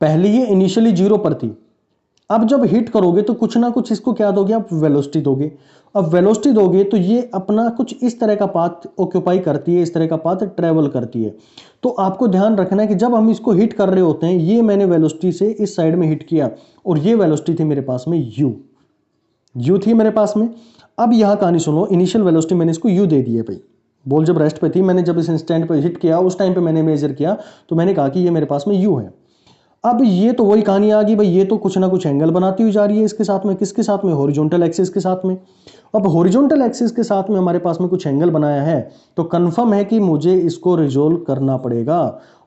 पहले ये इनिशियली जीरो पर थी, अब जब हिट करोगे तो कुछ ना कुछ इसको क्या दोगे आप, वेलोसिटी दोगे। अब वेलोसिटी दोगे तो ये अपना कुछ इस तरह का पाथ ऑक्यूपाई करती है, इस तरह का पाथ ट्रेवल करती है। तो आपको ध्यान रखना है कि जब हम इसको हिट कर रहे होते हैं, ये मैंने वेलोसिटी से इस साइड में हिट किया और ये वेलोसिटी थी मेरे पास में यू थी मेरे पास में। अब यहां कहानी सुनो, इनिशियल वेलोसिटी मैंने इसको यू दे दी है भाई, बॉल जब रेस्ट पे थी, मैंने जब इस इंस्टेंट पे हिट किया उस टाइम पे मैंने मेजर किया, तो मैंने कहा कि ये मेरे पास में यू है। अब ये तो वही कहानी आ गई भाई, ये तो कुछ ना कुछ एंगल बनाती हुई जा रही है इसके साथ में, किसके साथ में, हॉरिजॉन्टल एक्सिस के साथ में। अब हॉरिजॉन्टल एक्सिस के साथ में हमारे पास में कुछ एंगल बनाया है, तो कंफर्म है कि मुझे इसको रिजोल्व करना पड़ेगा,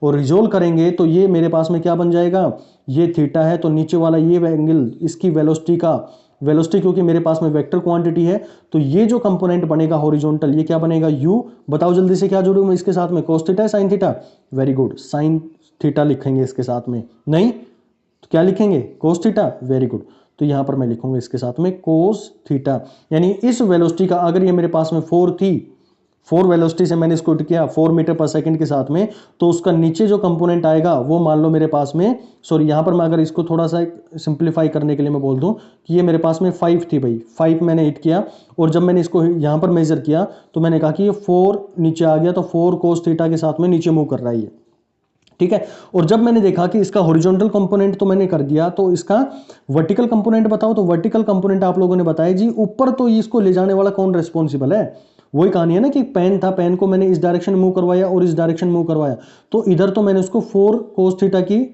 और रिजोल्व करेंगे तो ये मेरे पास में क्या बन जाएगा, ये थीटा है, तो नीचे वाला ये एंगल इसकी वेलोसिटी का, वेलोसिटी क्योंकि मेरे पास में वेक्टर क्वांटिटी है, तो ये जो कंपोनेंट बनेगा हॉरिजॉन्टल, ये क्या बनेगा, यू। बताओ जल्दी से क्या जोड़ूं मैं इसके साथ में, cos theta, sine theta, very good, sine theta लिखेंगे इसके साथ में, नहीं तो क्या लिखेंगे, कोस थीटा, वेरी गुड। तो यहां पर मैं लिखूंगा इसके साथ में कोस थीटा, यानी इस वेलोसिटी का, अगर ये मेरे पास में 4 थी, 4 वेलोसिटी से मैंने इसको किया 4 मीटर पर सेकंड के साथ में, तो उसका नीचे जो कंपोनेंट आएगा वो मान लो मेरे पास में, सॉरी यहां पर मैं अगर इसको थोड़ा सा सिंप्लीफाई करने के लिए मैं बोल दूं कि ये मेरे पास में 5 थी भाई, 5 मैंने हिट किया, और जब मैंने इसको यहां पर मेजर किया तो मैंने कहा कि ये 4 नीचे आ गया, तो 4 कोस थीटा के साथ में नीचे मूव कर रहा है ये, ठीक है। और जब मैंने देखा कि इसका हॉरिजॉन्टल कंपोनेंट तो मैंने कर दिया, तो इसका वर्टिकल कंपोनेंट बताओ, तो वर्टिकल कंपोनेंट आप लोगों ने बताया जी ऊपर, तो इसको ले जाने वाला कौन रेस्पॉन्सिबल है, वही कहानी है ना कि पेन था, पेन को मैंने इस डायरेक्शन मूव करवाया और इस डायरेक्शन मूव करवाया, तो इधर तो मैंने उसको 4 कोस थीटा की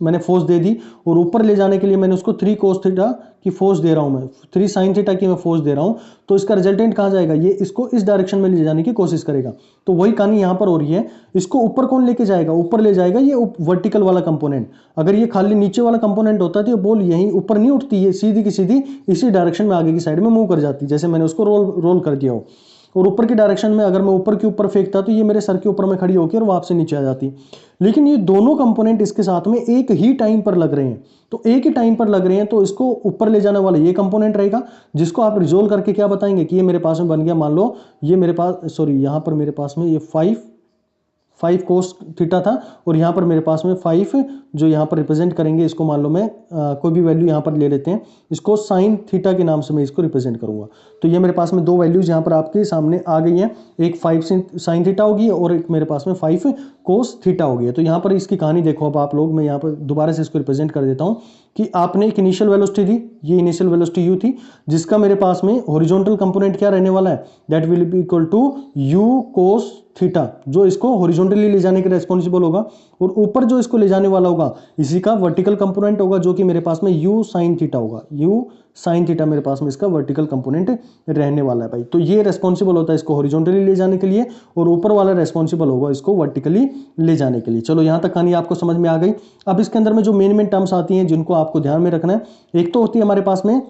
मैंने फोर्स दे दी, और ऊपर ले जाने के लिए मैंने उसको 3 कोस थीटा की फोर्स दे रहा हूं, मैं 3 साइन थीटा की मैं फोर्स दे रहा हूं, तो इसका रिजल्टेंट कहां जाएगा, ये इसको इस डायरेक्शन में ले जाने की कोशिश करेगा। तो वही कहानी यहां पर हो रही है, इसको ऊपर कौन लेके जाएगा, ऊपर ले जाएगा ये वर्टिकल वाला कंपोनेंट। अगर ये खाली नीचे वाला कंपोनेंट होता तो ये बॉल यहीं ऊपर नहीं उठती, ये सीधी की सीधी इसी डायरेक्शन में आगे की साइड में मूव कर जाती, जैसे मैंने उसको रोल कर दिया हो। और ऊपर की डायरेक्शन में अगर मैं ऊपर के ऊपर फेंकता तो ये मेरे सर के ऊपर में खड़ी होकर और वापस नीचे आ जाती। लेकिन ये दोनों कंपोनेंट इसके साथ में एक ही टाइम पर लग रहे हैं, तो एक ही टाइम पर लग रहे हैं, तो इसको ऊपर ले जाने वाला ये कंपोनेंट रहेगा, जिसको आप रिजोल्व करके क्या बताएंगे कि ये मेरे पास में बन गया, मान लो ये मेरे पास, सॉरी यहां पर मेरे पास में ये 5 कोस थीटा था, और यहां पर मेरे पास में 5 जो यहां पर रिप्रेजेंट करेंगे, इसको मान लो मैं कोई भी वैल्यू यहां पर ले लेते हैं, इसको साइन थीटा के नाम से मैं इसको रिप्रेजेंट करूंगा। तो ये मेरे पास में 2 वैल्यूज यहां पर आपके सामने आ गई हैं, एक 5 साइन थीटा होगी और एक मेरे पास में 5 कोस थीटा होगी। तो यहां पर इसकी कहानी देखो अब आप लोग, मैं यहां पर दोबारा से इसको रिप्रेजेंट कर देता हूं कि आपने एक इनिशियल वेलोसिटी थी, ये इनिशियल वेलोसिटी यू थी, जिसका मेरे पास में हॉरिजॉन्टल कंपोनेंट क्या रहने वाला है, that will be equal to U cos theta, जो इसको हॉरिजॉन्टली ले जाने के रिस्पॉन्सिबल होगा, और ऊपर जो इसको ले जाने वाला होगा इसी का वर्टिकल कंपोनेंट होगा, जो कि मेरे पास में यू साइन थीटा होगा, यू साइन थीटा मेरे पास में इसका वर्टिकल कंपोनेंट रहने वाला है भाई। तो ये रेस्पॉन्सिबल होता है इसको हॉरिजॉन्टली ले जाने के लिए, और ऊपर वाला रेस्पॉन्सिबल होगा इसको वर्टिकली ले जाने के लिए। चलो यहां तक कहानी आपको समझ में आ गई। अब इसके अंदर में जो मेन टर्म्स आती हैं जिनको आपको ध्यान में रखना है, एक तो होती है हमारे पास में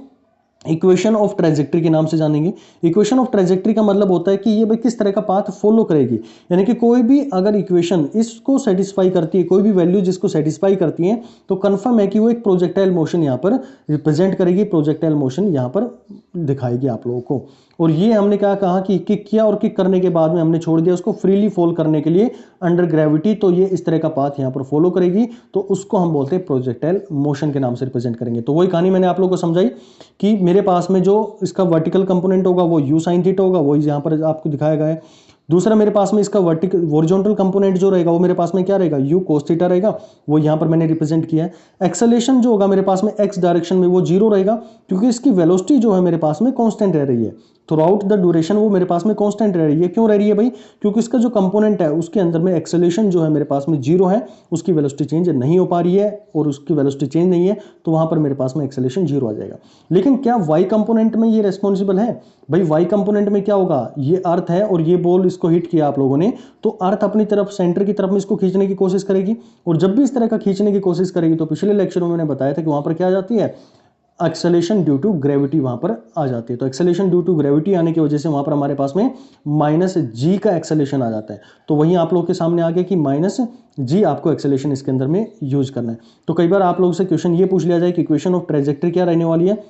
इक्वेशन ऑफ ट्रेजेक्ट्री के नाम से जानेंगे। इक्वेशन ऑफ ट्रेजेक्ट्री का मतलब होता है कि ये भाई किस तरह का पाथ फॉलो करेगी, यानी कि कोई भी अगर इक्वेशन इसको सेटिस्फाई करती है, कोई भी वैल्यू जिसको सेटिस्फाई करती है, तो कंफर्म है कि वो एक प्रोजेक्टाइल मोशन यहाँ पर रिप्रेजेंट करेगी, प्रोजेक्टाइल मोशन यहाँ पर दिखाएगी आप लोगों को। और ये हमने क्या कहा कि किक किया और किक करने के बाद में हमने छोड़ दिया उसको फ्रीली फॉल करने के लिए अंडर ग्रेविटी, तो ये इस तरह का पाथ यहाँ पर फॉलो करेगी, तो उसको हम बोलते हैं प्रोजेक्टाइल मोशन के नाम से रिप्रेजेंट करेंगे। तो वही कहानी मैंने आप लोगों को समझाई कि मेरे पास में जो इसका वर्टिकल कंपोनेंट होगा वो यू साइन थीटा होगा, वही यहाँ पर आपको दिखाया गया है। दूसरा मेरे पास में इसका वर्टिकल हॉरिजॉन्टल कंपोनेंट जो रहेगा वो मेरे पास में क्या रहेगा, यू कोस थीटा रहेगा, वो यहाँ पर मैंने रिप्रेजेंट किया है। एक्सेलेरेशन जो होगा मेरे पास में एक्स डायरेक्शन में वो जीरो रहेगा, क्योंकि इसकी वेलोसिटी जो है मेरे पास में कांस्टेंट रह रही है थ्रू आउट द ड्यूरेशन, वो मेरे पास में कांस्टेंट रह रही है। क्यों रह रही है भाई, क्योंकि इसका जो कंपोनेंट है उसके अंदर में एक्सेलेरेशन जो है मेरे पास में जीरो है, उसकी वेलोसिटी चेंज नहीं हो पा रही है, और उसकी वेलोसिटी चेंज नहीं है, तो वहां पर मेरे पास में एक्सेलेरेशन जीरो आ जाएगा। लेकिन क्या वाई कंपोनेंट में ये रेस्पॉन्सिबल है भाई? वाई कंपोनेंट में क्या होगा, ये अर्थ है और ये बॉल इसको हिट किया आप लोगों ने, तो अर्थ अपनी तरफ सेंटर की तरफ में इसको खींचने की कोशिश करेगी, और जब भी इस तरह का खींचने की कोशिश करेगी तो पिछले लेक्चर में मैंने बताया था कि वहां पर क्या आ जाती है, एक्सेलेरेशन ड्यू टू ग्रेविटी वहां पर आ जाती है। तो एक्सेलेरेशन ड्यू टू ग्रेविटी आने की वजह से वहां पर हमारे पास में माइनस जी का एक्सेलेरेशन आ जाता है। तो वहीं आप लोगों के सामने आ गया कि माइनस जी आपको एक्सेलेरेशन इसके अंदर में यूज करना है। तो कई बार आप लोगों से क्वेश्चन ये पूछ लिया जाए कि इक्वेशन ऑफ ट्रेजेक्ट्री क्या रहने वाली है,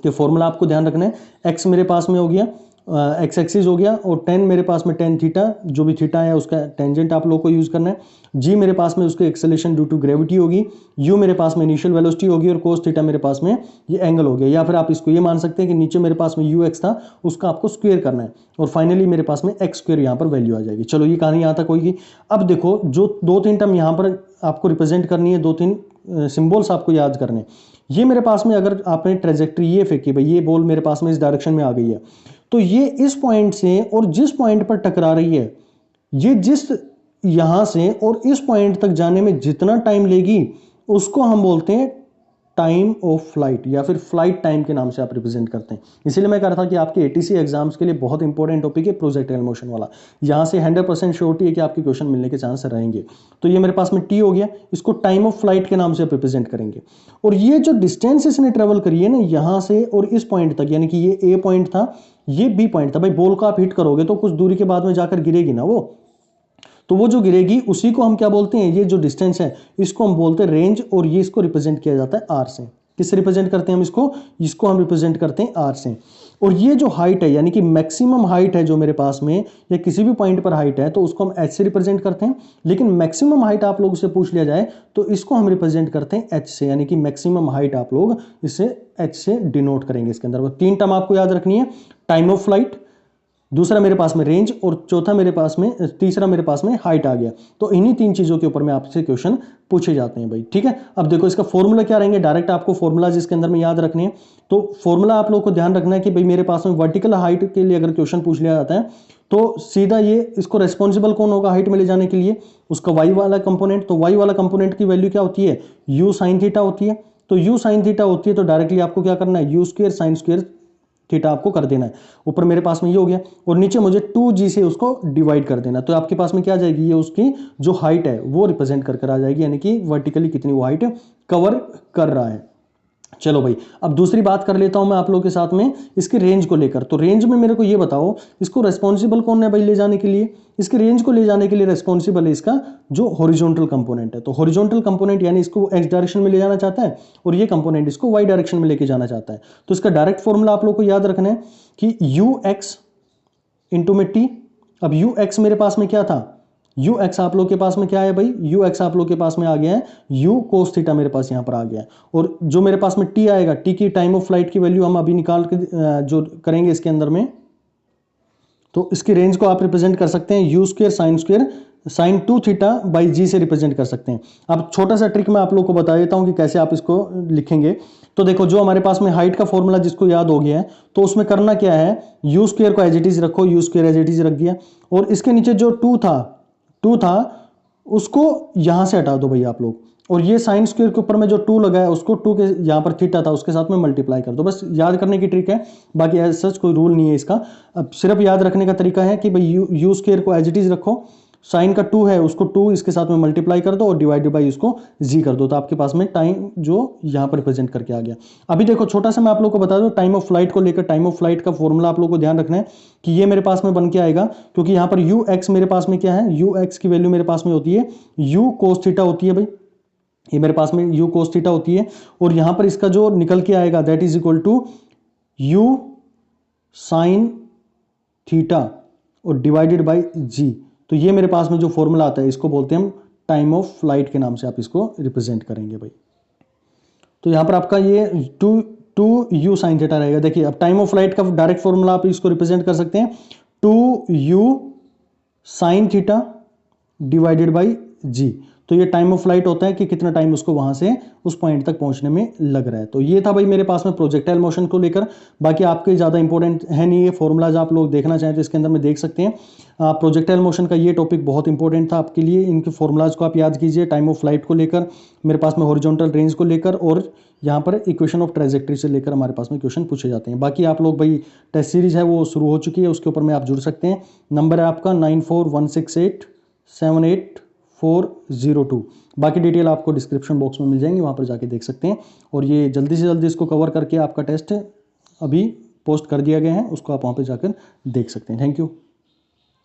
तो फॉर्मूला आपको ध्यान रखना है, एक्स मेरे पास में हो गया, एक्स एक्सिस हो गया, और टेन मेरे पास में टेन थीटा, जो भी थीटा है उसका टेंजेंट आप लोगों को यूज करना है। जी मेरे पास में उसके एक्सेलेरेशन ड्यू टू ग्रेविटी होगी, यू मेरे पास में इनिशियल वेलोसिटी होगी, और कोस थीटा मेरे पास में ये एंगल हो गया। या फिर आप इसको ये मान सकते हैं कि नीचे मेरे पास में यू एक्स था, उसका आपको स्क्वायर करना है, और फाइनली मेरे पास में एक्स स्क्वायर यहाँ पर वैल्यू आ जाएगी। चलो ये कहानी यहाँ तक होगी। अब देखो जो दो तीन टर्म यहाँ पर आपको रिप्रेजेंट करनी है, दो तीन सिंबल्स आपको याद करने हैं। ये मेरे पास में अगर आपने ट्रेजेक्ट्री ये फेंकी भाई, ये बॉल मेरे पास में इस डायरेक्शन में आ गई है, तो ये इस पॉइंट से और जिस पॉइंट पर टकरा रही है, ये जिस यहां से और इस पॉइंट तक जाने में जितना टाइम लेगी उसको हम बोलते हैं टाइम ऑफ फ्लाइट, या फिर फ्लाइट टाइम के नाम से आप रिप्रेजेंट करते हैं। इसीलिए मैं कह रहा था कि आपके एटीसी एग्जाम्स के लिए बहुत इंपॉर्टेंट टॉपिक है प्रोजेक्टाइल मोशन वाला। यहां से 100% श्योरिटी है कि आपके क्वेश्चन मिलने के चांस रहेंगे। तो ये मेरे पास में टी हो गया, इसको टाइम ऑफ फ्लाइट के नाम से आप रिप्रेजेंट करेंगे। और ये जो डिस्टेंस इसने ट्रेवल करी है ना यहां से और इस पॉइंट तक, यानी कि ये ए पॉइंट था, ये बी पॉइंट था। भाई बॉल को आप हिट करोगे तो कुछ दूरी के बाद में जाकर गिरेगी ना वो, तो वो जो गिरेगी उसी को हम क्या बोलते हैं, ये जो डिस्टेंस है इसको हम बोलते हैं रेंज, और ये इसको रिप्रेजेंट किया जाता है आर से। किससे रिप्रेजेंट करते हैं हम इसको हम रिप्रेजेंट करते हैं आर से। और ये जो हाइट है, यानी कि मैक्सिमम हाइट है जो मेरे पास में, या किसी भी पॉइंट पर हाइट है, तो उसको हम एच से रिप्रेजेंट करते हैं। लेकिन मैक्सिमम हाइट आप लोगों से पूछ लिया जाए तो इसको हम रिप्रेजेंट करते हैं एच से, यानी कि मैक्सिमम हाइट आप लोग इससे एच से डिनोट करेंगे। इसके अंदर वो तीन टर्म आपको याद रखनी है, टाइम ऑफ फ्लाइट, दूसरा मेरे पास में रेंज, और चौथा मेरे पास में, तीसरा मेरे पास में हाइट आ गया। तो इन्हीं तीन चीजों के ऊपर में आपसे क्वेश्चन पूछे जाते हैं भाई, ठीक है। अब देखो इसका फॉर्मूला क्या रहेंगे, डायरेक्ट आपको फॉर्मूला जिसके अंदर में याद रखने हैं। तो फॉर्मूला आप लोग को ध्यान रखना है कि भाई मेरे पास में वर्टिकल हाइट के लिए अगर क्वेश्चन पूछ लिया जाता है तो सीधा ये इसको रेस्पॉन्सिबल कौन होगा हाइट में ले जाने के लिए, उसका वाई वाला कंपोनेंट। तो वाई वाला कंपोनेंट की वैल्यू क्या होती है, यू साइन थीटा होती है। तो यू साइन थीटा होती है तो डायरेक्टली आपको क्या करना है, U square sine square theta आपको कर देना है। ऊपर मेरे पास में ये हो गया, और नीचे मुझे 2g से उसको डिवाइड कर देना। तो आपके पास में क्या आ जाएगी, ये उसकी जो हाइट है वो रिप्रेजेंट कर आ जाएगी, यानी कि वर्टिकली कितनी वो हाइट कवर कर रहा है। चलो भाई अब दूसरी बात कर लेता हूं मैं आप लोगों के साथ में इसकी रेंज को लेकर। तो रेंज में मेरे को ये बताओ इसको रेस्पॉन्सिबल कौन है भाई ले जाने के लिए, इसकी रेंज को ले जाने के लिए रेस्पॉन्सिबल है इसका जो हॉरिजॉन्टल कंपोनेंट है। तो हॉरिजॉन्टल कंपोनेंट यानी इसको एक्स डायरेक्शन में ले जाना चाहता है, और ये कंपोनेंट इसको वाई डायरेक्शन में लेके जाना चाहता है। तो इसका डायरेक्ट फॉर्मूला आप लोग को याद रखना है कि यू एक्स इंटू में टी। अब यू एक्स मेरे पास में क्या था, यू एक्स आप लोग के पास में क्या है भाई, यू एक्स आप लोग के पास में आ गया है यू कोस थीटा मेरे पास यहां पर आ गया है। और जो मेरे पास में टी आएगा, टी की टाइम ऑफ फ्लाइट की वैल्यू हम अभी निकाल के जो करेंगे इसके अंदर में, तो इसकी रेंज को आप रिप्रेजेंट कर सकते हैं u square sine 2 theta by g से रिप्रेजेंट कर सकते हैं। अब छोटा सा ट्रिक मैं आप लोग को बता देता हूं कि कैसे आप इसको लिखेंगे। तो देखो जो हमारे पास में हाइट का फॉर्मूला जिसको याद हो गया है, तो उसमें करना क्या है, यू स्क्वायर को एज इट इज रखो, U square as it is रख दिया, और इसके नीचे जो 2 था उसको यहां से हटा दो भाई आप लोग, और ये साइन स्क्वायर के ऊपर में जो 2 लगा है उसको 2 के यहां पर थीटा था उसके साथ में मल्टीप्लाई कर दो। बस याद करने की ट्रिक है, बाकी एज सच कोई रूल नहीं है इसका। अब सिर्फ याद रखने का तरीका है कि भाई यू स्क्वायर को एज इट इज रखो, साइन का 2 है उसको 2 इसके साथ में मल्टीप्लाई कर दो और डिवाइडेड बाई इसको जी कर दो, तो आपके पास में टाइम जो यहाँ पर रिप्रेजेंट करके आ गया। अभी देखो छोटा सा मैं आप लोग को बता दूं, टाइम ऑफ फ्लाइट को लेकर टाइम ऑफ फ्लाइट का फॉर्मूला आप लोग को ध्यान रखना है कि ये मेरे पास में बन के आएगा, क्योंकि यहाँ पर यू एक्स मेरे पास में क्या है, यू एक्स की वैल्यू मेरे पास में होती है यू कोस थीटा होती है भाई, ये मेरे पास में यू कोस थीटा होती है, और यहां पर इसका जो निकल के आएगा that is equal to U sine theta और डिवाइडेड बाय जी। तो ये मेरे पास में जो फॉर्मूला आता है इसको बोलते हैं हम टाइम ऑफ फ्लाइट के नाम से आप इसको रिप्रेजेंट करेंगे भाई। तो यहां पर आपका ये टू यू साइन थीटा रहेगा। देखिए अब टाइम ऑफ फ्लाइट का डायरेक्ट फॉर्मूला आप इसको रिप्रेजेंट कर सकते हैं 2u sine theta divided by g. तो ये टाइम ऑफ फ्लाइट होता है कि कितना टाइम उसको वहां से उस पॉइंट तक पहुंचने में लग रहा है। तो ये था भाई मेरे पास में प्रोजेक्टाइल मोशन को लेकर, बाकी आपके ज़्यादा इंपॉर्टेंट है नहीं, ये फॉर्मूलाज आप लोग देखना चाहें तो इसके अंदर में देख सकते हैं। प्रोजेक्टाइल मोशन का ये टॉपिक बहुत इंपॉर्टेंट था आपके लिए, इनके फॉर्मूलाज को आप याद कीजिए टाइम ऑफ फ्लाइट को लेकर, मेरे पास में हॉरिजॉन्टल रेंज को लेकर, और यहाँ पर इक्वेशन ऑफ ट्रेजेक्ट्री से लेकर हमारे पास में क्वेश्चन पूछे जाते हैं। बाकी आप लोग भाई टेस्ट सीरीज है वो शुरू हो चुकी है, उसके ऊपर में आप जुड़ सकते हैं। नंबर है आपका 9416878402। बाकी डिटेल आपको डिस्क्रिप्शन बॉक्स में मिल जाएंगे, वहाँ पर जाके देख सकते हैं। और ये जल्दी से जल्दी इसको कवर करके आपका टेस्ट अभी पोस्ट कर दिया गया है, उसको आप वहाँ पर जाकर देख सकते हैं। Thank you.